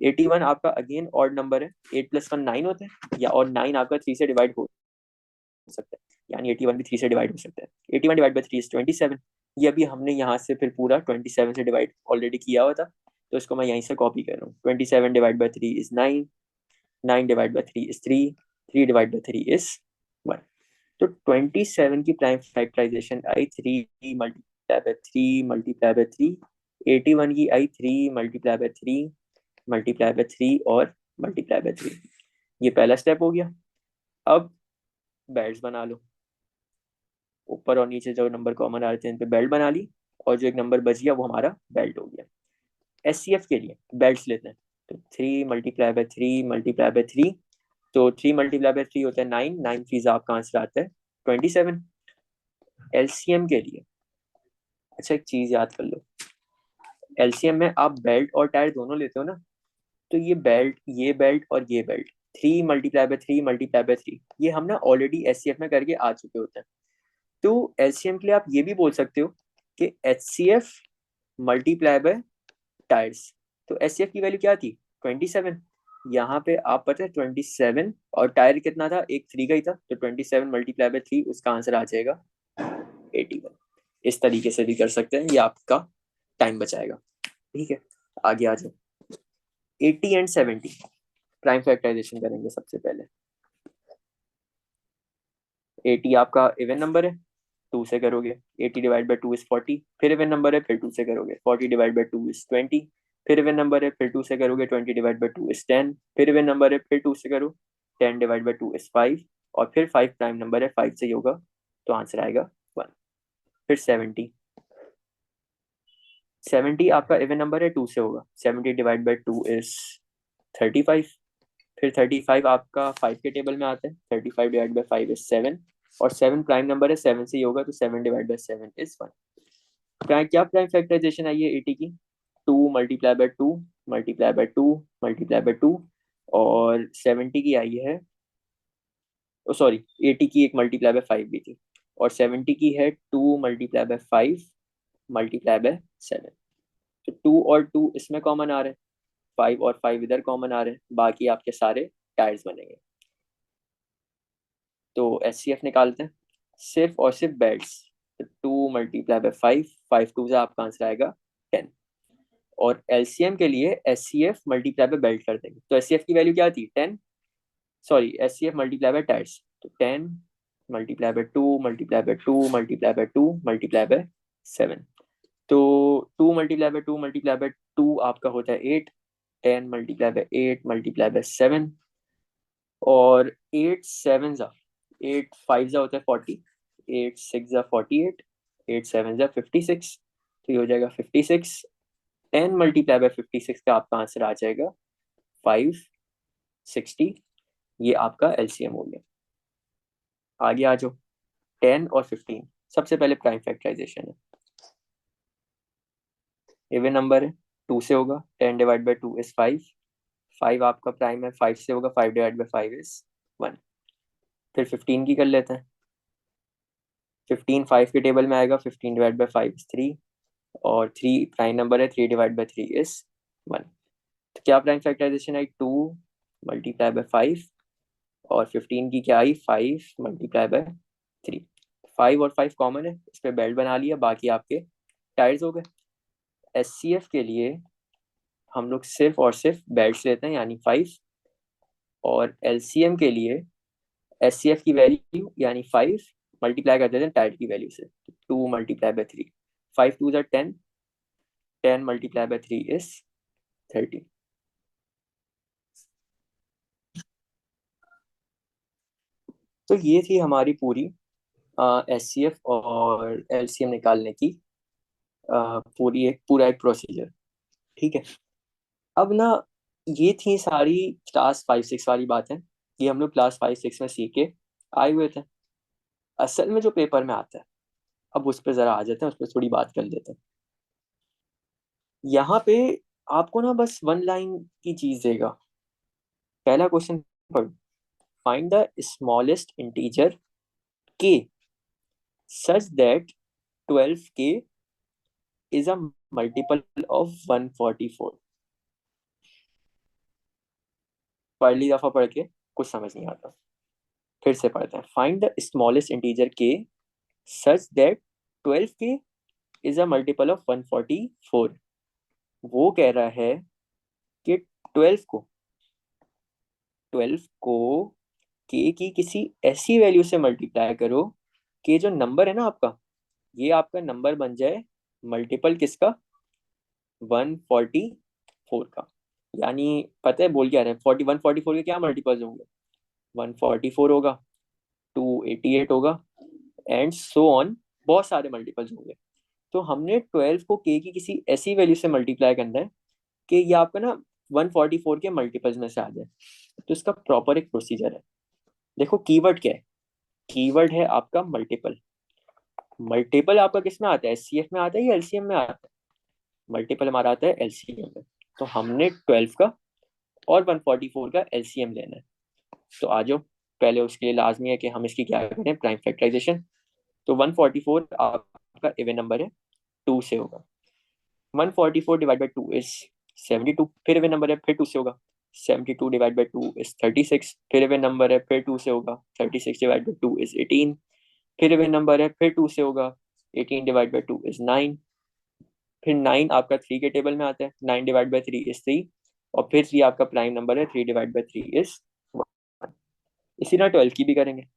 81 आपका अगेन ऑड नंबर है, 8 + 1 9 होता है, या और 9 आपका 3 से डिवाइड हो सकता है, यानी 81 भी 3 से डिवाइड हो सकता है। 81 डिवाइड बाई 3 इज 27। ये अभी हमने यहाँ से फिर पूरा 27 से डिवाइड ऑलरेडी किया हुआ था, तो इसको मैं यहीं से कॉपी कर रहा हूँ। 27 divide by 3 is 9। 9 divide by 3 is 3। 3 divide by 3 is 1। तो 27 की प्राइम फैक्टराइजेशन आई 3 मल्टीप्लाई बाय 3 मल्टीप्लाई बाय 3। 81 की आई 3 मल्टीप्लाई बाय 3 मल्टीप्लाई बाय 3 और मल्टीप्लाई बाय 3। ये पहला स्टेप हो गया। अब बेल्ट बना लो, ऊपर और नीचे जो नंबर कॉमन आ रहे थे इन पे बेल्ट बना ली, और जो एक नंबर बच गया वो हमारा बेल्ट हो गया। एस के लिए बेल्ट लेते हैं, तो 3 मल्टीप्लाई बाय 3 मल्टीप्लाई बाय 3, तो 3 मल्टीप्लाई बाय 3 होता है 9, 9 फीस आपका आंसर आता है 27। एलसीएम के लिए, अच्छा एक चीज याद कर लो, एलसीएम में आप बेल्ट और टायर दोनों लेते हो ना, तो ये बेल्ट और ये belt 3 multiply by 3 multiply by 3, ये हम ना ऑलरेडी एचसीएफ में करके आ चुके होते हैं। तो एलसीएम के लिए आप ये भी बोल सकते हो कि एचसीएफ मल्टीप्लाई बाय टायर्स। तो एचसीएफ की वैल्यू क्या थी 27, यहाँ पे आप पता है 27, और टायर कितना था, एक 3 का ही था, तो 27 मल्टीप्लाई बाय 3, उसका आंसर आ जाएगा 81। इस तरीके से भी कर सकते हैं, ये आपका टाइम बचाएगा। ठीक है, आगे आ जाओ। 80 एंड 70 प्राइम फैक्टराइजेशन करेंगे सबसे पहले। 80 आपका इवन नंबर है, 2 से करोगे, 80 डिवाइड बाई 2 इज 40, फिर इवन नंबर है, फिर 2 से करोगे, 40 डिवाइड बाई 2 इज 20, फिर इवन नंबर है, फिर 2 से करोगे, 20 डिवाइड बाई 2 इज 10, फिर इवन नंबर है, फिर 2 से करो, 10 डिवाइड बाई 2 इज 5, और फिर 5 प्राइम नंबर है, 5 से ही होगा, तो आंसर आएगा 1। फिर 70, 70 आपका इवन नंबर है, 2 से होगा, 70 डिवाइड बाई 2 इज 35, फिर 35 आपका 5 के टेबल में आता है, 35 डिवाइड बाई 5 इज 7, और 7 प्राइम नंबर है, 7 से ही होगा, तो 7 डिवाइड बाई 7 इज 1। क्या प्राइम फैक्टराइजेशन आई है 80 की, 2 multiply by 2 multiply by 2 multiply by 2, और 70 की आई है, सॉरी 80 की एक मल्टीप्लाई बाय 5 भी थी, और 70 की है 2 मल्टीप्लाई बाय 5 मल्टीप्लाई बाय 7। तो 2 और 2 इसमें कॉमन आ रहे हैं, 5 और 5 इधर कॉमन आ रहे हैं, बाकी आपके सारे टायर्स बनेंगे। तो एचसीएफ निकालते हैं, सिर्फ और सिर्फ बेल्ट्स। तो 2 मल्टीप्लाई बाय 5, 5 टू से आपका आंसर आएगा 10। और एलसीएम के लिए एचसीएफ मल्टीप्लाई बाय बेल्ट कर देंगे, तो एचसीएफ की वैल्यू क्या थी 10, sorry HCF multiply by tyres, तो 10 multiply by 2 multiply by 2 multiply by 2 multiply by 7। तो 2 मल्टीप्लाई बाय 2 आपका होता है 8, 10 मल्टीप्लाई बाय 8 मल्टीप्लाई बाय 7, और 8 7 जा, 8 5 जा होता है 40, 8 6 जा 48, 8 7 जा 56, तो ये हो जाएगा 56। 10 मल्टीप्लाई बाय 56 का आपका आंसर आ जाएगा 560। ये आपका एलसीएम हो गया। आगे आ जाओ, 10 और 15, सबसे पहले प्राइम फैक्टराइजेशन है। इवन नंबर है, 2 से होगा, 10 डिवाइड बाई 2 इज 5, 5 आपका प्राइम है, 5 से होगा, 5 डिवाइड बाई 5 इज 1। फिर 15 की कर लेते हैं, 15 5 के टेबल में आएगा, 15 डिवाइड बाई 5 इज 3, और 3 प्राइम नंबर है, 3 डिवाइड बाई 3 इज 1। तो क्या प्राइम फैक्टराइजेशन आई 2 मल्टीप्लाई बाई 5, और 15 की क्या आई 5 मल्टीप्लाई बाय 3। 5 और 5 कॉमन है, इस पर बेल्ट बना लिया, बाकी आपके टायर्स हो गए। एचसीएफ के लिए हम लोग सिर्फ और सिर्फ बेल्ट लेते हैं, यानी 5, और एलसीएम के लिए एचसीएफ की वैल्यू यानी 5 मल्टीप्लाई कर देते हैं टायर की वैल्यू से, 2 मल्टीप्लाई बाय 3, 5 टू ज़ा 10, 10 मल्टीप्लाई बाय 3 इज 30। तो ये थी हमारी पूरी एचसीएफ और एलसीएम निकालने की पूरा एक प्रोसीजर। ठीक है, अब ना ये थी सारी क्लास 5 6 वाली बातें, ये हम लोग क्लास 5 6 में सीख के आए हुए थे। असल में जो पेपर में आता है, अब उस पर जरा आ जाते हैं, उस पर थोड़ी बात कर लेते हैं। यहाँ पे आपको ना बस 1 लाइन की चीज देगा। पहला क्वेश्चन पढ़, find the smallest integer k such that 12k is a multiple of 144। पहली दफा पढ़ के कुछ समझ नहीं आता, फिर से पढ़ते हैं। Find the smallest integer k such that 12k is a multiple of 144। वो कह रहा है कि 12 को के की किसी ऐसी वैल्यू से मल्टीप्लाई करो कि जो नंबर है ना आपका, ये आपका नंबर बन जाए मल्टीपल किसका, 144 का। यानी पता है बोल क्या रहे हैं, 144 के क्या मल्टीपल्स होंगे, 144 होगा, 288 होगा, एंड सो ऑन, बहुत सारे मल्टीपल्स होंगे। तो हमने 12 को के की किसी ऐसी वैल्यू से मल्टीप्लाई करना है कि ये आपका ना 144 के मल्टीपल्स में से आ जाए। तो इसका प्रॉपर एक प्रोसीजर है। देखो कीवर्ड क्या है, कीवर्ड है आपका मल्टीपल। मल्टीपल आपका किस में आता है, एचसीएफ में आता है या एलसीएम में आता है, मल्टीपल हमारा आता है एलसीएम में। तो हमने 12 का और 144 का एलसीएम लेना है। तो आ जाओ, पहले उसके लिए लाजमी है कि हम इसकी क्या करें, प्राइम फैक्टराइजेशन। तो 144 आपका इवन नंबर है, 2 से होगा। 144 डिवाइड बाई 2 इज 72, फिर इवन नंबर है, फिर 2 से होगा। 72 डिवाइड बाई 2 इज 36, फिर इवन नंबर है, फिर 2 से होगा। 36 डिवाइड बाई 2 इज 18, फिर इवन नंबर है, फिर 2 से होगा। 18 डिवाइड बाई 2 इज 9, फिर 9 आपका 3 के टेबल में आता है, 9 डिवाइड बाई 3 इज 3, और फिर 3 आपका प्राइम नंबर है, 3 डिवाइड बाई 3 इज 1। इसी तरह 12 की भी करेंगे।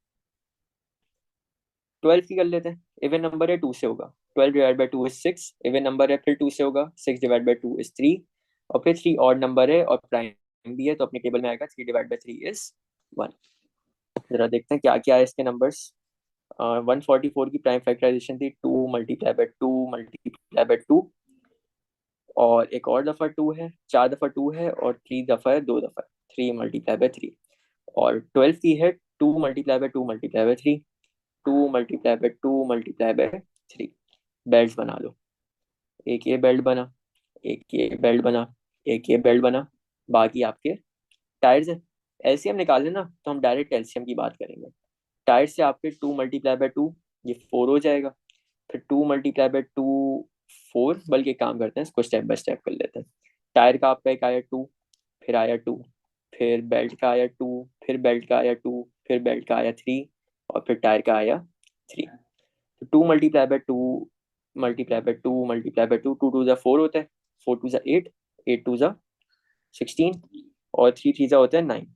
12 की कर लेते हैं, इवन नंबर है, 2 से होगा। 12 divide by 2 is 6, even number है, फिर 2 से होगा। 6 डिवाइड बाई 2 इज 3, और फिर 3 ऑड नंबर है और प्राइम भी है, तो अपने टेबल में आएगा 3 डिवाइड बाई 3 इज 1। जरा देखते हैं क्या क्या है इसके नंबर्स। 144 की प्राइम फैक्टराइजेशन थी 2 मल्टीप्लाई बाई 2 मल्टीप्लाई बाई 2, और एक और दफा 2 है, 4 दफा 2 है, और 3 दफा है, 2 दफा 3 मल्टीप्लाई बाई 3। और 12 की है 2 multiply by 2 multiply by 3, 2 multiply by 2 multiply by 3। Belt बना लो, एक ये बेल्ट बना, एक ये बेल्ट बना, एक ये बेल्ट बना, बाकी आपके टायर्स है। एलसीएम निकाल लेना, तो हम डायरेक्ट एलसीएम की बात करेंगे। टायर से आपके 2 मल्टीप्लाई बाई 2, ये 4 हो जाएगा। फिर 2 मल्टीप्लाई बाई 2, 4, बल्कि एक काम करते हैं, इसको स्टेप बाय स्टेप कर लेते हैं। टायर का आपका एक आया 2, फिर आया 2, फिर बेल्ट का आया 2, फिर बेल्ट का आया 2, फिर बेल्ट का आया 3, और फिर टायर का आया 3। तो 2 multiply by 2 multiply by 2 multiply by 2, 2 टू जा 4 होता है, 4 टू जा 8, 8 टू जा 16, और 3 थ्री जा होता है 9।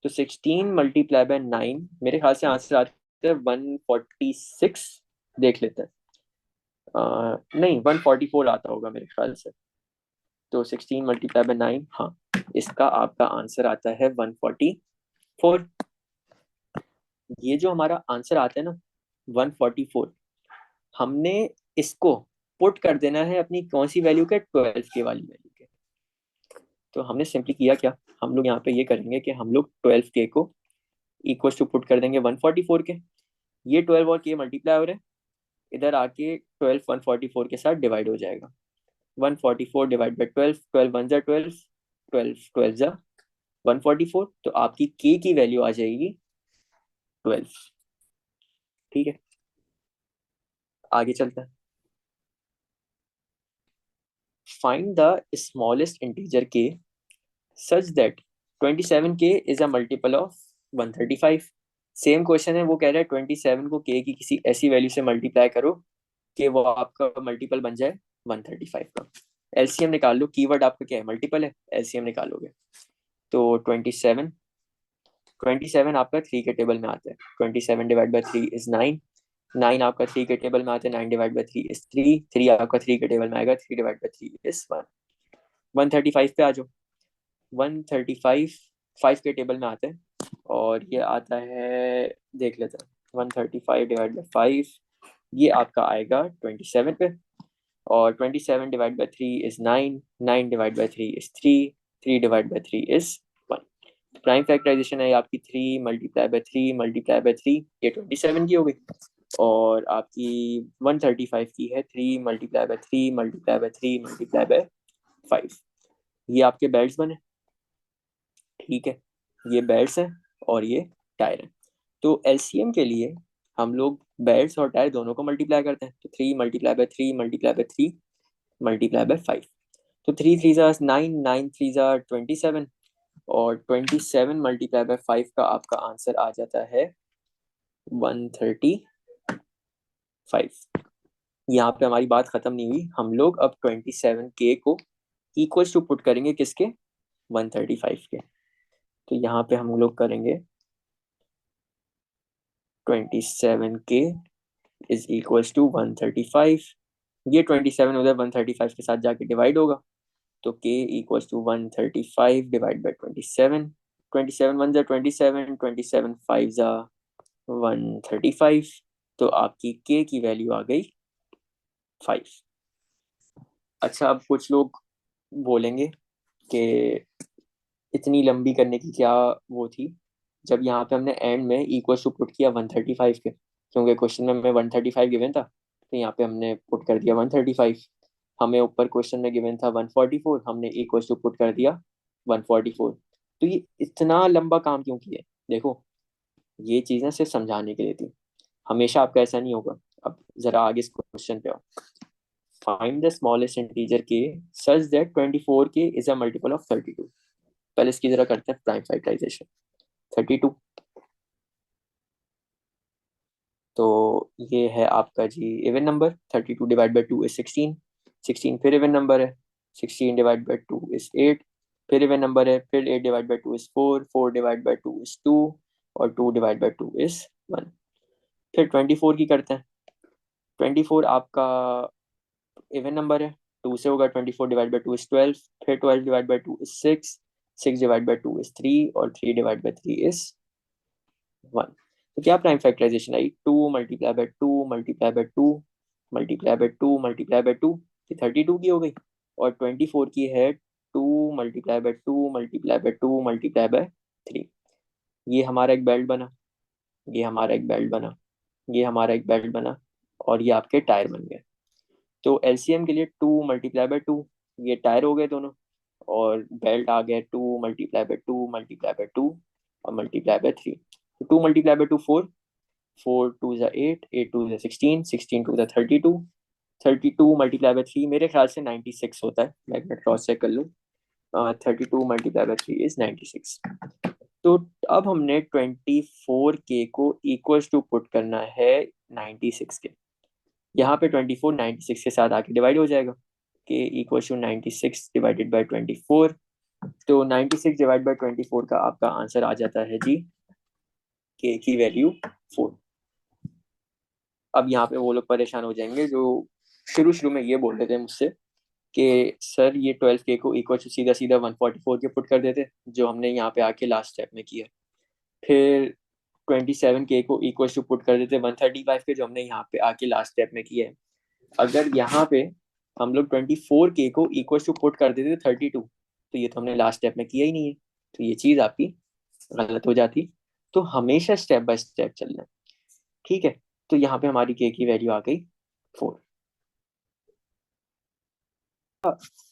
तो 16 मल्टीप्लाई बाई 9, मेरे ख्याल से आंसर आता है 146। देख लेते हैं, नहीं 144 आता होगा मेरे ख्याल से। तो 16 मल्टीप्लाई बाई 9, हाँ, इसका आपका आंसर आता है 144। ये जो हमारा आंसर आता है ना 144, हमने इसको पुट कर देना है अपनी कौन सी वैल्यू के, 12 के वाली वैल्यू के। तो हमने सिंपली किया क्या, हम लोग यहाँ पे ये करेंगे कि हम लोग 12 के को इक्वल टू पुट कर देंगे 144 के। ये 12 और के मल्टीप्लाई हो रहे हैं, इधर आके 12 144 के साथ डिवाइड हो जाएगा। 144 डिवाइड बाई 12, 12 वन जा 12, 12 12 जा 144, तो आपकी के की वैल्यू आ जाएगी 12। ठीक है, आगे चलते हैं। फाइंड द स्मॉलेस्ट इंटीजर के such that 27k is a multiple of 135। Same question है, वो कह रहा है 27 को के की किसी ऐसी वैल्यू से मल्टीप्लाई करो कि वो आपका मल्टीपल बन जाए 135 का। एलसीएम निकाल लो, कीवर्ड आपका क्या है, मल्टीपल है, एलसीएम निकालोगे। तो 27 आपका 3 के टेबल में आता है। 27 डिवाइड बाई 3 इज 9, 9 आपका 3 के टेबल में आता है, 9 डिवाइड बाई 3 इज 3, 3 आपका 3 के टेबल में आएगा, 3 डिवाइड बाई 3 इज 1। 135 पे आ जाओ। 135 5 के टेबल में आता है, और ये आता है, देख लेते हैं, 135 डिवाइड बाई 5, ये आपका आएगा 27 पे। और 27 divide by 3 is 9, 9 divide by 3 is 3, 3 divide by 3 is 1। Prime factorisation है आपकी 3 मल्टीप्लाई बाई 3 मल्टीप्लाई बाई 3, ये 27 की हो गई। और आपकी 135 की है 3 multiply by 3 multiply by 3 multiply by 5। ये आपके बेल्ट्स बने, ठीक है, ये बेल्ट्स हैं और ये टायर है। तो एलसीएम के लिए हम लोग बेल्ट्स और टायर दोनों को मल्टीप्लाई करते हैं। तो 3 multiply by 3 multiply by 3 multiply by 5। तो 3 थ्री जा 9, 9 थ्री जा 27, और 27 मल्टीप्लाई बाई 5 का आपका आंसर आ जाता है 135। यहाँ पे हमारी बात खत्म नहीं हुई, हम लोग अब 27k को इक्वल टू पुट करेंगे किसके, 135 के। तो यहाँ पे हम लोग करेंगे 27k इज इक्वल्स टू 135। ये 27 उधर 135 के साथ जाके डिवाइड होगा, तो k equals to 135 divide by 27। 27 one जा 27, 27 फाइव जा 135, तो आपकी k की वैल्यू आ गई 5। अच्छा, अब कुछ लोग बोलेंगे कि इतनी लंबी करने की क्या वो थी, जब यहाँ पे हमने एंड में इक्वल टू पुट किया 135 के, क्योंकि क्वेश्चन में हमें 135 गिवन था, तो यहाँ पे हमने पुट कर दिया 135। हमें ऊपर क्वेश्चन में गिवन था 144, हमने इक्वल टू पुट कर दिया 144। तो ये इतना लंबा काम क्यों किया? देखो, ये चीजें सिर्फ समझाने के लिए थी, हमेशा आपका ऐसा नहीं होगा। अब जरा आगे इस क्वेश्चन पे आओ। फाइंड द स्मॉलेस्ट इंटीजर के such that 24k is a multiple of 32। पहले इसकी जरा करते हैं प्राइम फैक्टराइजेशन। 32, तो ये है आपका जी even number. 32 divide by 2 is 16। 16 फिर इवन नंबर है। 16 डिवाइड बाई 2 इज 8, फिर इवन नंबर है। फिर 8 divide by 2 is 4, 4 divide by 2 is 2, और 2 डिवाइड बाई 2 इज 1। फिर 24 की करते हैं। 24 आपका इवन नंबर है, 2 से होगा। 24 डिवाइड बाई 2 इज 12, फिर 12 divide by 2 is 6, 6 divide by 2 is 3, और 3 डिवाइड बाई 3 इज 1। तो क्या प्राइम फैक्टराइजेशन आई? 2 multiply by 2 multiply by 2 multiply by 2 multiply by 2, ये 32 की हो गई। और 24 की है 2 multiply by 2 multiply by 2 multiply by 3। ये हमारा एक बेल्ट बना, ये हमारा एक बेल्ट बना, ये हमारा एक बेल्ट बना, और ये आपके टायर बन गए। तो एलसीएम के लिए 2 मल्टीप्लाई बाई 2, ये टायर हो गए दोनों, और बेल्ट आ गया 2 मल्टीप्लाई बाई 2 मल्टीप्लाई बाई 2 और मल्टीप्लाई बाई 3। तो 2 मल्टीप्लाई बाई 2 4, 4 टू ज़ा 8, 8 टू ज़ा 16, 16 टू ज़ा 32, 32 मल्टीप्लाई बाई 3 मेरे ख्याल से 96 होता है, मैं एक मिनट क्रॉस चेक कर लूँ। 32 मल्टीप्लाई बाई 3 इज 96। तो अब हमने 24k को इक्वल्स टू पुट करना है 96 के। यहाँ पे 24 96 के साथ आके डिवाइड हो जाएगा, के इक्वल्स टू 96 डिवाइडेड बाई 24। तो 96 डिवाइड बाई 24 का आपका आंसर आ जाता है जी के की वैल्यू 4। अब यहाँ पे वो लोग परेशान हो जाएंगे जो शुरू शुरू में ये बोल रहे थे मुझसे कि सर ये 12k को इक्वल टू सीधा सीधा 144 के पुट कर देते, जो हमने यहाँ पे आके लास्ट स्टेप में किया। फिर 27k को इक्वल टू पुट कर देते 135 के, जो हमने यहाँ पे आके लास्ट स्टेप में किया है। अगर यहाँ पे हम लोग 24k को इक्वल टू पुट कर देते 32, तो ये तो हमने लास्ट स्टेप में किया ही नहीं है, तो ये चीज आपकी गलत हो जाती। तो हमेशा स्टेप बाय स्टेप चलना है, ठीक है। तो यहाँ पे हमारी के की वैल्यू आ गई 4।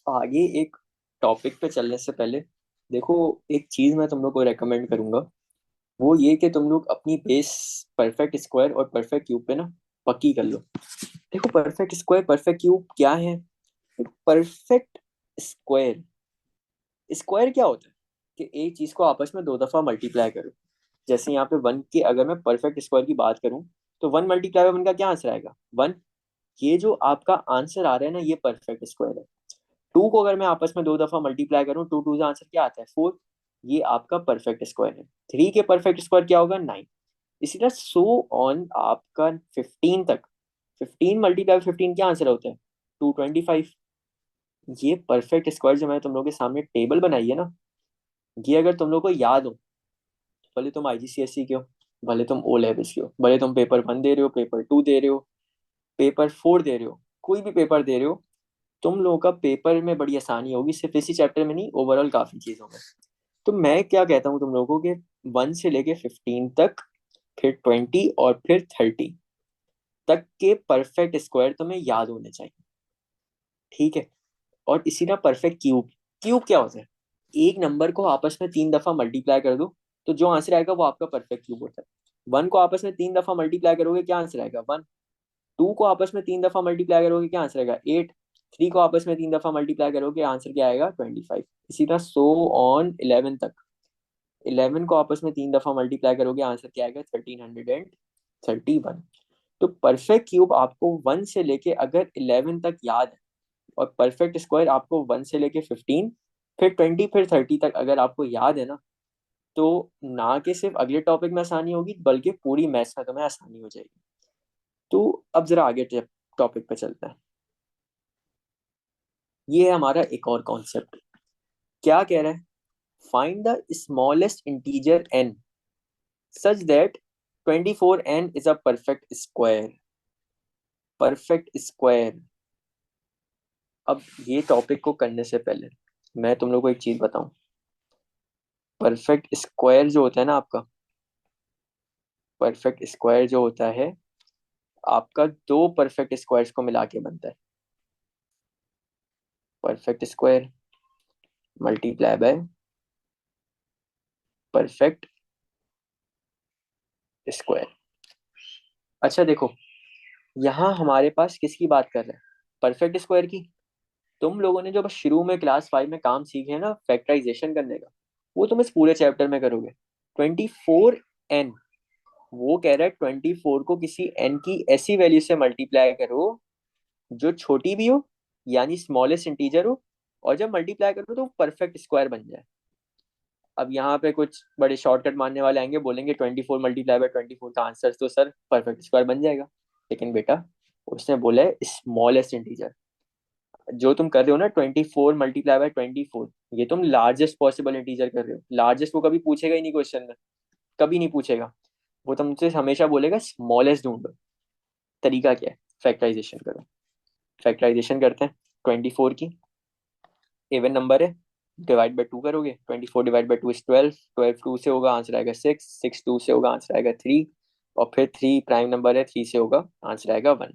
आगे एक टॉपिक पे चलने से पहले देखो, एक चीज मैं तुम लोग को रेकमेंड करूंगा, वो ये कि तुम लोग अपनी बेस परफेक्ट स्क्वायर और परफेक्ट क्यूब पे ना पक्की कर लो। देखो, परफेक्ट स्क्वायर परफेक्ट क्यूब क्या है? परफेक्ट स्क्वायर, स्क्वायर क्या होता है कि एक चीज को आपस में 2 दफा मल्टीप्लाई करो। जैसे यहाँ पे 1 की अगर मैं परफेक्ट स्क्वायर की बात करूं, तो 1 मल्टीप्लाई बाय 1 का क्या आंसर आएगा? 1। ये जो आपका आंसर आ रहा है ना, ये परफेक्ट स्क्वायर है। 2 को अगर मैं आपस में 2 दफा मल्टीप्लाई करूं, 2 2 का आंसर क्या आता है? 4। ये आपका परफेक्ट स्क्वायर है। 3 के परफेक्ट स्क्वायर क्या होगा? 9। इसी तरह सो ऑन आपका 15 तक। 15 मल्टीप्लाई 15 क्या आंसर होता है? 225। ये परफेक्ट स्क्वायर जो मैंने तुम लोगों के सामने टेबल बनाई है ना, ये अगर तुम लोग को याद हो, भले तुम आईजीसीएसई के हो, भले तुम ओ लेवल्स के हो, भले तुम पेपर 1 दे रहे हो, पेपर 2 दे रहे हो, पेपर 4 दे रहे हो, कोई भी पेपर दे रहे हो, तुम लोगों का पेपर में बड़ी आसानी होगी, सिर्फ इसी चैप्टर में नहीं, ओवरऑल काफी चीजों में। तो मैं क्या कहता हूँ तुम लोगों को कि 1 से लेके 15 तक, फिर 20 और फिर 30 तक के परफेक्ट स्क्वायर तुम्हें याद होने चाहिए, ठीक है। और इसी तरह परफेक्ट क्यूब, क्यूब क्या होता है? एक नंबर को आपस में 3 दफा मल्टीप्लाई कर दो, तो जो आंसर आएगा वो आपका परफेक्ट क्यूब होता है। 1 को आपस में 3 दफा मल्टीप्लाई करोगे, क्या आंसर आएगा? 1। 2 को आपस में 3 दफा मल्टीप्लाई करोगे, क्या आंसर आएगा? 8। 3 को आपस में 3 दफा मल्टीप्लाई करोगे, आंसर क्या आएगा? 25। इसी तरह सो ऑन 11 तक। 11 को आपस में 3 दफा मल्टीप्लाई करोगे, आंसर क्या आएगा? 1331। तो परफेक्ट क्यूब आपको 1 से लेके अगर 11 तक याद है, और परफेक्ट स्क्वायर आपको 1 से लेके 15, फिर 20, फिर 30 तक अगर आपको याद है ना, तो ना कि सिर्फ अगले टॉपिक में आसानी होगी बल्कि पूरी मैथ्स में तुम्हें आसानी हो जाएगी। तो अब जरा आगे टॉपिक पे चलते हैं। ये है हमारा एक और कॉन्सेप्ट। क्या कह रहा है? Find the smallest integer n such that 24n is a perfect square. Perfect square. अब ये टॉपिक को करने से पहले मैं तुम लोग को एक चीज बताऊं। परफेक्ट स्क्वायर जो होता है ना आपका, परफेक्ट स्क्वायर जो होता है आपका, दो परफेक्ट स्क्वायर्स को मिला के बनता है। Perfect square multiply by perfect square. अच्छा देखो, यहाँ हमारे पास किसकी बात कर रहे हैं? परफेक्ट स्क्वायर की। तुम लोगों ने जो बस शुरू में क्लास 5 में काम सीखे हैं ना फैक्टराइजेशन करने का, वो तुम इस पूरे चैप्टर में करोगे। 24n, वो कह रहा है 24 को किसी n की ऐसी वैल्यू से मल्टीप्लाई करो जो छोटी भी हो, यानी स्मॉलेस्ट इंटीजर हो, और जब मल्टीप्लाई करो तो परफेक्ट स्क्वायर बन जाए। अब यहाँ पे कुछ बड़े शॉर्टकट मानने वाले आएंगे, बोलेंगे 24 मल्टीप्लाई बाय 24 का आंसर तो सर परफेक्ट स्क्वायर बन जाएगा। लेकिन बेटा, उसने बोला है स्मॉलेस्ट इंटीजर। जो तुम कर रहे हो ना 24 मल्टीप्लाई बाय 24, ये तुम लार्जेस्ट पॉसिबल इंटीजर कर रहे हो। लार्जेस्ट वो कभी पूछेगा ही नहीं क्वेश्चन में, कभी नहीं पूछेगा। वो तुमसे हमेशा बोलेगा स्मॉलेस्ट ढूंढो। तरीका क्या है? फैक्टराइजेशन करो। फैक्टराइजेशन करते हैं 24 की। इवन नंबर है, डिवाइड बाय 2 करोगे। 24 डिवाइड बाय 2 इज 12। 12 2 से होगा, आंसर आएगा 6। 6 2 से होगा, आंसर आएगा 3। और फिर 3 प्राइम नंबर है, 3 से होगा, आंसर आएगा 1।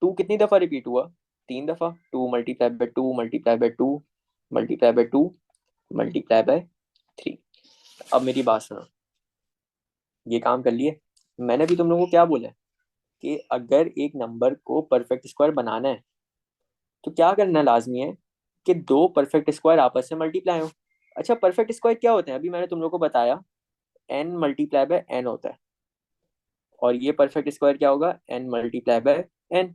2 कितनी दफा रिपीट हुआ? 3 दफा। 2 multiply by 2 multiply by 2 multiply by 2 multiply by 3। अब मेरी बात सुनो, ये काम कर लिए। मैंने भी तुम लोगों को क्या बोला है कि अगर एक नंबर को परफेक्ट स्क्वायर बनाना है तो क्या करना लाजमी है कि दो परफेक्ट स्क्वायर आपस में मल्टीप्लाई हो। अच्छा, परफेक्ट स्क्वायर क्या होते हैं? अभी मैंने तुम लोग को बताया, n मल्टीप्लाई बाय n होता है। और ये परफेक्ट स्क्वायर क्या होगा? n multiply by n।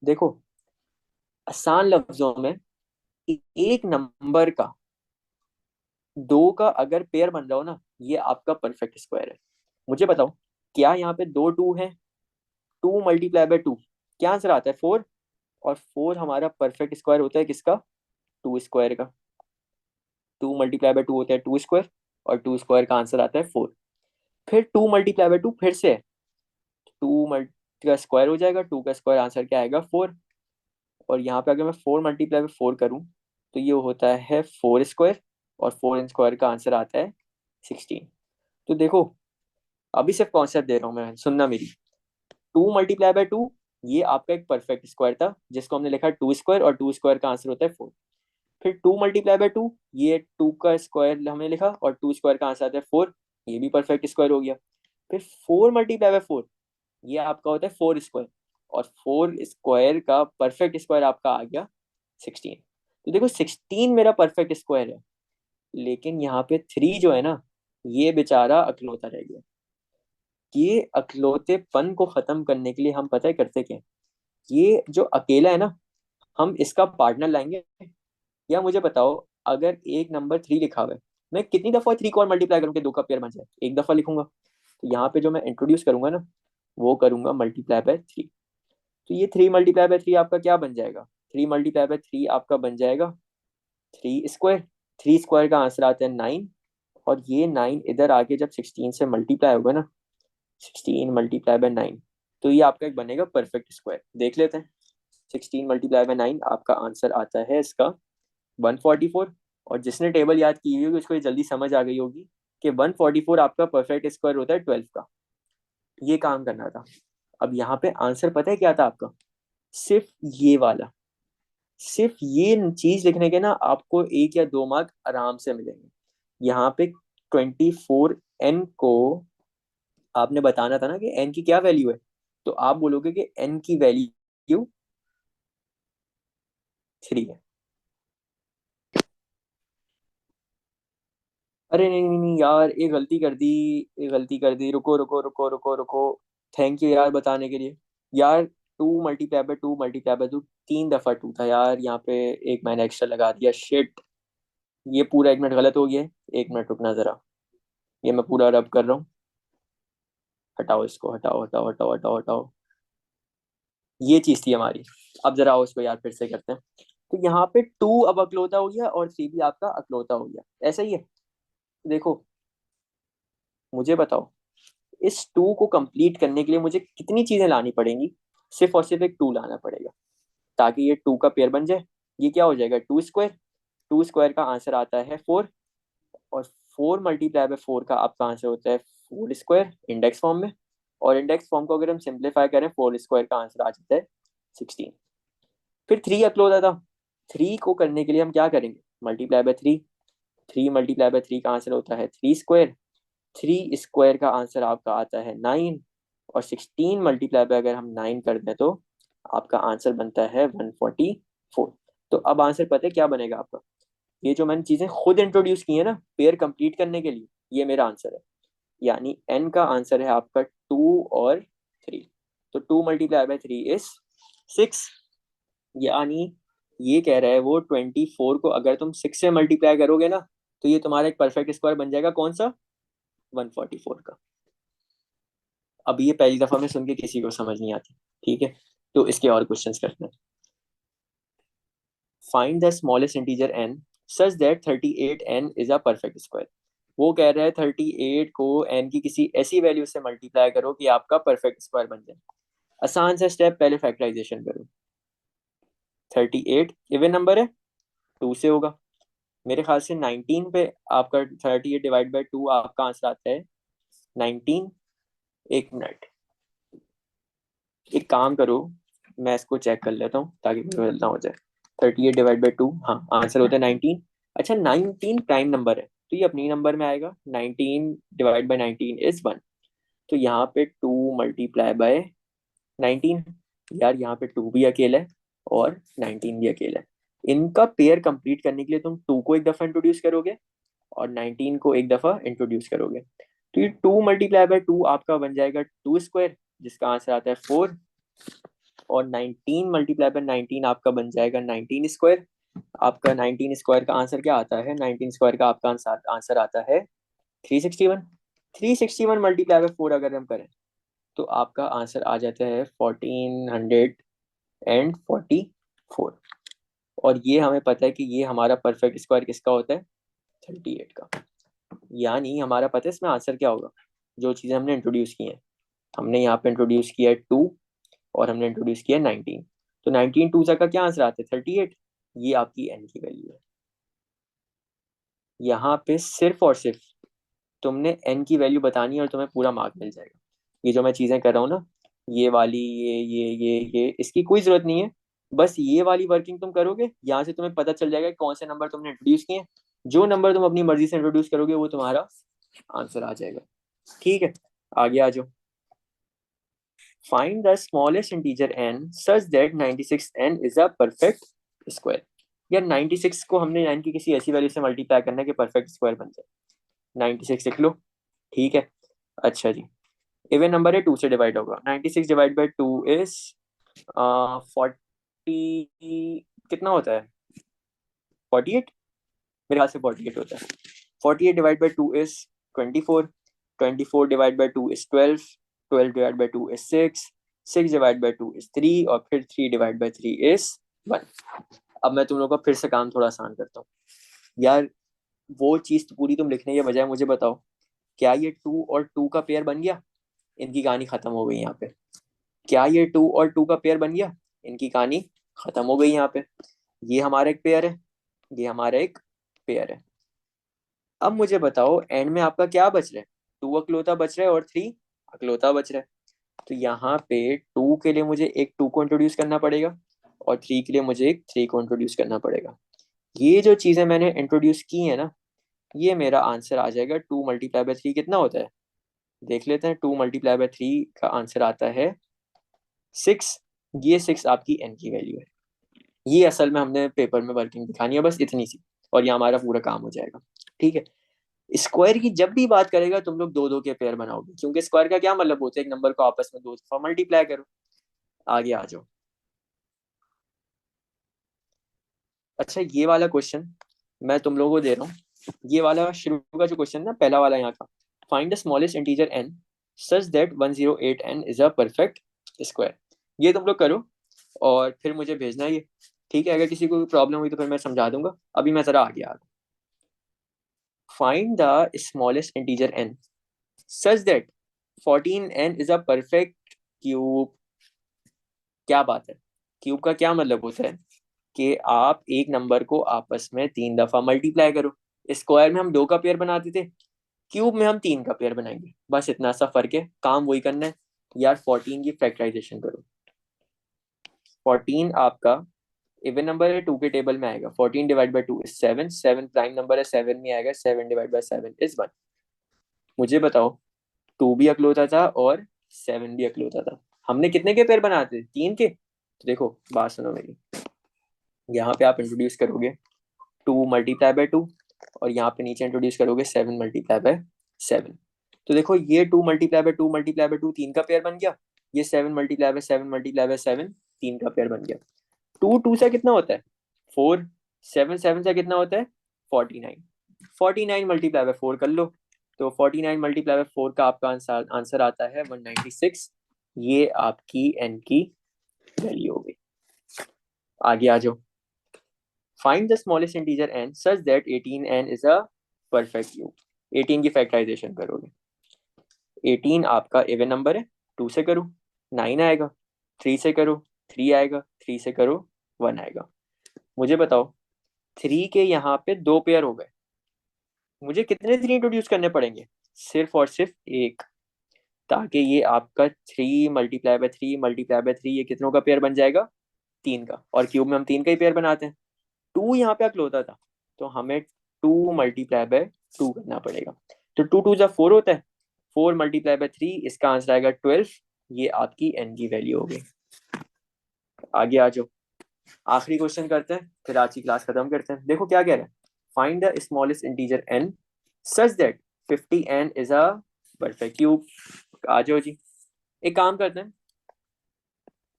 देखो, आसान लफ्जों में, एक नंबर का दो का अगर पेयर बन रहा हो ना, ये आपका परफेक्ट स्क्वायर है। मुझे बताओ, क्या यहाँ पे दो टू है? 2 मल्टीप्लाई बाय 2, क्या आंसर आता है? 4। और 4 हमारा परफेक्ट स्क्वायर होता है किसका? 2 स्क्वायर का। 2 मल्टीप्लाई बाय 2 होता है 2 स्क्वायर, और 2 स्क्वायर का आंसर आता है 4। फिर 2 मल्टीप्लाई बाय 2 फिर से 2 मल्टी का स्क्वायर हो जाएगा, 2 का स्क्वायर आंसर क्या आएगा? 4। और यहाँ पे अगर मैं 4 मल्टीप्लाई बाय 4 करूँ तो ये होता है 4 स्क्वायर, और 4 स्क्वायर का आंसर आता है 16। तो देखो, अभी सिर्फ कॉन्सेप्ट दे रहा हूँ मैं, सुनना मेरी। 2 मल्टीप्लाई बाय 2, ये आपका एक परफेक्ट स्क्वायर था जिसको हमने लिखा 2 स्क्वायर, और 2 स्क्वायर का आंसर होता है 4। फिर 2 मल्टीप्लाई बाय 2, ये 2 का स्क्वायर हमने लिखा, और 2 स्क्वायर का आंसर आता है 4। ये भी परफेक्ट स्क्वायर हो गया। फिर 4 मल्टीप्लाई बाय 4, ये आपका होता है 4 स्क्वायर, और 4 स्क्वायर का परफेक्ट स्क्वायर आपका आ गया 16। तो देखो, 16 मेरा परफेक्ट स्क्वायर है। लेकिन यहाँ पे 3 जो है ना, ये बेचारा अकलौता रह गया। ये अकलौतेपन को खत्म करने के लिए हम पता है करते क्या हैं? ये जो अकेला है ना, हम इसका पार्टनर लाएंगे। या मुझे बताओ, अगर एक नंबर 3 लिखा हुआ है, मैं कितनी दफा 3 को और मल्टीप्लाई करूँ कि दो का पेयर बन जाए? एक दफा लिखूंगा। तो यहाँ पे जो मैं इंट्रोड्यूस करूंगा ना, वो करूंगा मल्टीप्लाई बाय 3। तो ये 3 मल्टीप्लाई बाय 3 आपका क्या बन जाएगा? 3 मल्टीप्लाई बाय 3 आपका बन जाएगा 3 स्क्वायर। 3 स्क्वायर का आंसर आता है 9। और ये 9 इधर आके जब 16 से मल्टीप्लाई होगा ना, 16 मल्टीप्लाई बाय 9, तो ये आपका एक बनेगा परफेक्ट स्क्वायर। देख लेते हैं। 16 मल्टीप्लाई बाय 9, आपका आंसर आता है इसका 144। और जिसने टेबल याद की हुई होगी उसको ये जल्दी समझ आ गई होगी कि 144 आपका परफेक्ट स्क्वायर होता है 12 का। ये काम करना था। अब यहाँ पे आंसर पता है क्या था आपका? सिर्फ ये वाला, सिर्फ ये चीज लिखने के ना आपको 1 या 2 मार्क आराम से मिलेंगे। यहाँ पे 24n को आपने बताना था ना कि n की क्या वैल्यू है। तो आप बोलोगे कि n की वैल्यू 3 है। अरे नहीं नहीं नहीं यार, ये गलती कर दी। ये गलती कर दी, रुको रुको रुको रुको रुको। थैंक यू यार बताने के लिए। यार, 2 मल्टीप्लाई बाय 2 3 दफा 2 था यार, यहाँ पे एक मैंने एक्स्ट्रा लगा दिया, शिट। ये पूरा 1 मिनट गलत हो गया है। 1 मिनट रुकना जरा। ये मैं पूरा रब कर रहा हूँ। हटाओ इसको, हटाओ हटाओ हटाओ हटाओ हटाओ। ये चीज थी हमारी। अब जरा आओ इसको यार फिर से करते हैं। तो यहाँ पे टू अब अकलौता हो गया और थ्री भी आपका अकलौता हो गया, ऐसा ही है। देखो, मुझे बताओ, इस टू को कंप्लीट करने के लिए मुझे कितनी चीजें लानी पड़ेंगी? सिर्फ और सिर्फ एक टू लाना पड़ेगा, ताकि ये टू का पेयर बन जाए। ये क्या हो जाएगा, टू स्क्वायर। टू स्क्वायर का आंसर आता है फोर। और फोर मल्टीप्लाई बाय फोर का आपका आंसर होता है फोर स्क्वायर इंडेक्स फॉर्म में। और इंडेक्स फॉर्म को अगर हम सिंप्लीफाई करें, फोर स्क्वायर का आंसर आ जाता है 16। फिर थ्री अक्लोज था। थ्री को करने के लिए हम क्या करेंगे, multiply by three. Three multiply by three का आंसर होता है थ्री स्क्वायर। थ्री स्क्वायर का आंसर आपका आता है नाइन। और 16 मल्टीप्लाई बाय अगर हम नाइन कर दें तो आपका आंसर बनता है 144। तो अब आंसर पता है क्या बनेगा आपका? ये जो मैंने चीजें खुद इंट्रोड्यूस की है ना पेयर कंप्लीट करने के लिए, ये मेरा आंसर है। यानी एन का आंसर है आपका टू और थ्री। तो to multiply by three is six. यानी ये कह रहा है वो 24 को अगर तुम सिक्स से मल्टीप्लाई करोगे ना, तो ये तुम्हारा एक परफेक्ट स्क्वायर बन जाएगा, कौन सा? 144 का। अब ये पहली दफा में सुन के किसी को समझ नहीं आती, ठीक है? तो इसके और क्वेश्चंस करते हैं। Find the smallest integer n such that 38n is a perfect square. वो कह रहा है 38 को एन की किसी ऐसी वैल्यू से मल्टीप्लाई करो कि आपका परफेक्ट स्क्वायर बन जाए। आसान सा स्टेप, पहले फैक्टराइजेशन करो। 38 इवन नंबर है, टू से होगा। मेरे ख्याल से 19 पे आपका 38 डिवाइड बाई टू आपका आंसर आता है 19। एक मिनट, एक काम करो, मैं इसको चेक कर लेता हूँ ताकि मुझे ना हो जाए। 38 डिवाइड बाई टू, हाँ आंसर होता है 19। अच्छा, 19 प्राइम नंबर है तो ये अपनी नंबर में आएगा। 19 डिवाइड बाई 19 इज 1। तो यहाँ पे टू मल्टीप्लाई बाय 19। यार यहाँ पे टू भी अकेला है और 19 भी अकेला है। इनका पेयर कंप्लीट करने के लिए तुम टू को एक दफा इंट्रोड्यूस करोगे और 19 को एक दफा इंट्रोड्यूस करोगे। तो ये टू मल्टीप्लाई बाय टू आपका बन जाएगा टू स्क्वायर, जिसका आंसर आता है फोर। और 19 मल्टीप्लाई बाय 19 आपका बन जाएगा 19 स्क्वायर। आपका 19 स्क्वायर का आंसर क्या आता है? 19 स्क्वायर का आपका आंसर आंसर आता है 361। 361 मल्टीप्लाई बाय फोर अगर हम करें तो आपका आंसर आ जाता है 1444। और ये हमें पता है कि ये हमारा परफेक्ट स्क्वायर किसका होता है? 38 का। यानी हमारा पता है इसमें आंसर क्या होगा, जो चीज़ें हमने इंट्रोड्यूस की हैं। हमने यहाँ पे इंट्रोड्यूस किया है टू और हमने इंट्रोड्यूस किया है 19। तो 19 टू का क्या आंसर आता है? 38। ये आपकी एन की वैल्यू है। यहाँ पे सिर्फ और सिर्फ तुमने एन की वैल्यू बतानी है और तुम्हें पूरा मार्क मिल जाएगा। ये जो मैं चीजें कर रहा हूँ ना, ये वाली, ये इसकी कोई जरूरत नहीं है। बस ये वाली वर्किंग तुम करोगे, यहाँ से तुम्हें पता चल जाएगा कि कौन से नंबर तुमने इंट्रोड्यूस किए हैं। जो नंबर तुम अपनी मर्जी से इंट्रोड्यूस करोगे वो तुम्हारा आंसर आ जाएगा। ठीक है, आगे आ जाओ। Find the smallest integer n such that 96n is a perfect square. यार 96 को हमने n की किसी ऐसी वैल्यू से मल्टीप्लाई करना है कि परफेक्ट स्क्वायर बन जाए। 96 लिख लो, ठीक है। अच्छा जी, इवन नंबर है, टू से डिवाइड होगा। 96 डिवाइड बाई टू इज 40। कितना होता है? 48। मेरे ख्याल से 48 होता है। 48 divide by two is 24। 24 divide by two is 12। 12 divide by two is 6। 6 divide by two is 3। और फिर 3 डिवाइड बाई 3 इज 1। अब मैं तुम लोगों का फिर से काम थोड़ा आसान करता हूँ। यार वो चीज तो पूरी तुम लिखने के बजाय मुझे बताओ, क्या ये टू और टू का पेयर बन गया? इनकी कहानी खत्म हो गई यहाँ पे। क्या ये टू और टू का पेयर बन गया? इनकी कहानी खत्म हो गई यहाँ पे। ये हमारा एक पेयर है, ये हमारा एक पेयर है। अब मुझे बताओ एंड में आपका क्या बच रहा है? टू अकलौता बच रहा है और थ्री अकलौता बच रहा है। तो यहाँ पे टू के लिए मुझे एक टू को इंट्रोड्यूस करना पड़ेगा और थ्री के लिए मुझे एक थ्री को इंट्रोड्यूस करना पड़ेगा। ये जो चीजें मैंने इंट्रोड्यूस की है ना, ये मेरा आंसर आ जाएगा। टू मल्टीप्लाई बाय थ्री कितना होता है? देख लेते हैं। टू मल्टीप्लाई बाय थ्री का आंसर आता है सिक्स। ये सिक्स आपकी एन की वैल्यू है। ये असल में हमने पेपर में वर्किंग दिखानी है, बस इतनी सी, और ये हमारा पूरा काम हो जाएगा। ठीक है। स्क्वायर की जब भी बात करेगा तुम लोग दो दो के पेयर बनाओगे, क्योंकि स्क्वायर का क्या मतलब होता है? एक नंबर को आपस में दो दफा मल्टीप्लाई करो। आगे आ जाओ। अच्छा, ये वाला क्वेश्चन मैं तुम लोगों को दे रहा हूँ। ये वाला शुरू का जो क्वेश्चन ना, पहला वाला यहाँ का, find the smallest integer n such that 108n is a perfect square. ये तुम लोग करो और फिर मुझे भेजना ये, ठीक है? अगर किसी को प्रॉब्लम हुई तो फिर मैं समझा दूंगा। अभी मैं जरा आगे आ गया। Find the smallest integer n such that 14n is a perfect cube. क्या बात है, क्यूब का क्या मतलब होता है कि आप एक नंबर को आपस में 3 दफा मल्टीप्लाई करो। स्क्वायर में हम 2 का पेयर बनाते थे, क्यूब में हम 3 का पेयर बनाएंगे, बस इतना सा फर्क है, काम वही करना है। यार 14 की फैक्टराइजेशन करो। 14 आपका इवन नंबर है, 2 के टेबल में आएगा। 14 divide by 2 is 7, 7 prime number है, 7 में आएगा, 7 डिवाइड बाई 7 इज 1। मुझे बताओ, 2 भी अकलौता था और 7 भी अकलौता था, हमने कितने के पेयर बनाते थे? 3 के। तो देखो बात सुनो मेरी, यहाँ पे आप इंट्रोड्यूस करोगे 2 मल्टीप्लाई बाय 2 और यहाँ पे नीचे इंट्रोड्यूस करोगे 7 मल्टीप्लाई बाय 7। तो देखो ये 2 मल्टीप्लाई बाय 2 मल्टीप्लाई बाय 2 3 का पेयर बन गया, ये 7 मल्टीप्लाई बाय 7 मल्टीप्लाई बाय 7 3 का पेयर बन गया। 2 2 से कितना होता है 4, 7 7 से कितना होता है 49, 49 मल्टीप्लाई बाय 4 कर लो। तो 49 मल्टीप्लाई बाय 4 का आपका आंसर आता है 196। ये आपकी एन की वैल्यू हो गई। आगे आ जाओ। Find the smallest integer n such that 18n is a perfect cube. 18 की फैक्टराइजेशन करोगे। 18 आपका इवन नंबर है, 2 से करो 9 आएगा, 3 से करो 3 आएगा, 3 से करो 1 आएगा। मुझे बताओ 3 के यहाँ पे 2 पेयर हो गए, मुझे कितने 3 इंट्रोड्यूस करने पड़ेंगे? सिर्फ और सिर्फ एक, ताकि ये आपका 3 मल्टीप्लाई बाय 3 मल्टीप्लाई बाय 3 ये कितनों का पेयर बन जाएगा? 3 का। और क्यूब में हम 3 का ही पेयर बनाते हैं। 2 यहाँ पे अक्लोता था, तो हमें 2 मल्टीप्लाई बाय 2 करना पड़ेगा। तो 2 2 जा 4 होता है, 4 मल्टीप्लाई बाय 3, इसका आंसर आएगा 12। ये आपकी एन की वैल्यू हो गई। आगे आ जाओ, आखिरी क्वेश्चन करते हैं, फिर आज की क्लास खत्म करते हैं। देखो क्या कह रहे हैं, find the smallest integer n such that 50n is a perfect cube. आ जाओ जी, एक काम करते हैं,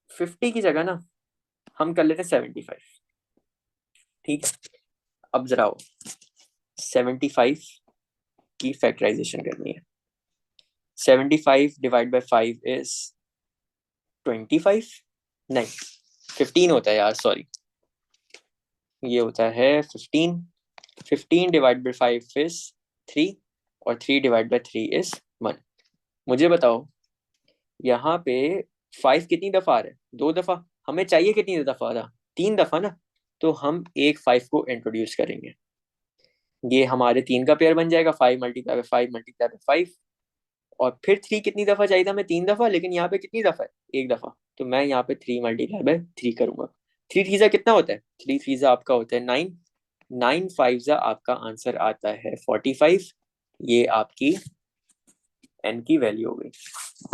50 की जगह ना हम कर लेते हैं 75। ठीक है, अब जरा 75 की फैक्टराइजेशन करनी है। 75 डिवाइड बाय 5 इज 25, नहीं 15 होता है यार, सॉरी, ये होता है 15। 15 डिवाइड बाय 5 इज 3 और 3 डिवाइड बाय 3 इज 1। मुझे बताओ यहाँ पे 5 कितनी दफा आ रहा है? 2 दफा। हमें चाहिए कितनी दफा आ रहा? 3 दफा ना। तो हम एक 5 को इंट्रोड्यूस करेंगे, ये हमारे 3 का पेयर बन जाएगा। 5 मल्टीप्लाई बाय 5 मल्टीप्लाई बाय 5। और फिर 3 कितनी दफा चाहिए था? मैं 3 दफा, लेकिन यहाँ पे कितनी दफा है? एक दफा। तो मैं यहाँ पे 3 मल्टीप्लाई बाय 3 करूंगा। 3 थ्री कितना होता है? 3 थ्री आपका होता है 9, 9 5 आपका आंसर आता है 45। ये आपकी एन की वैल्यू हो गई।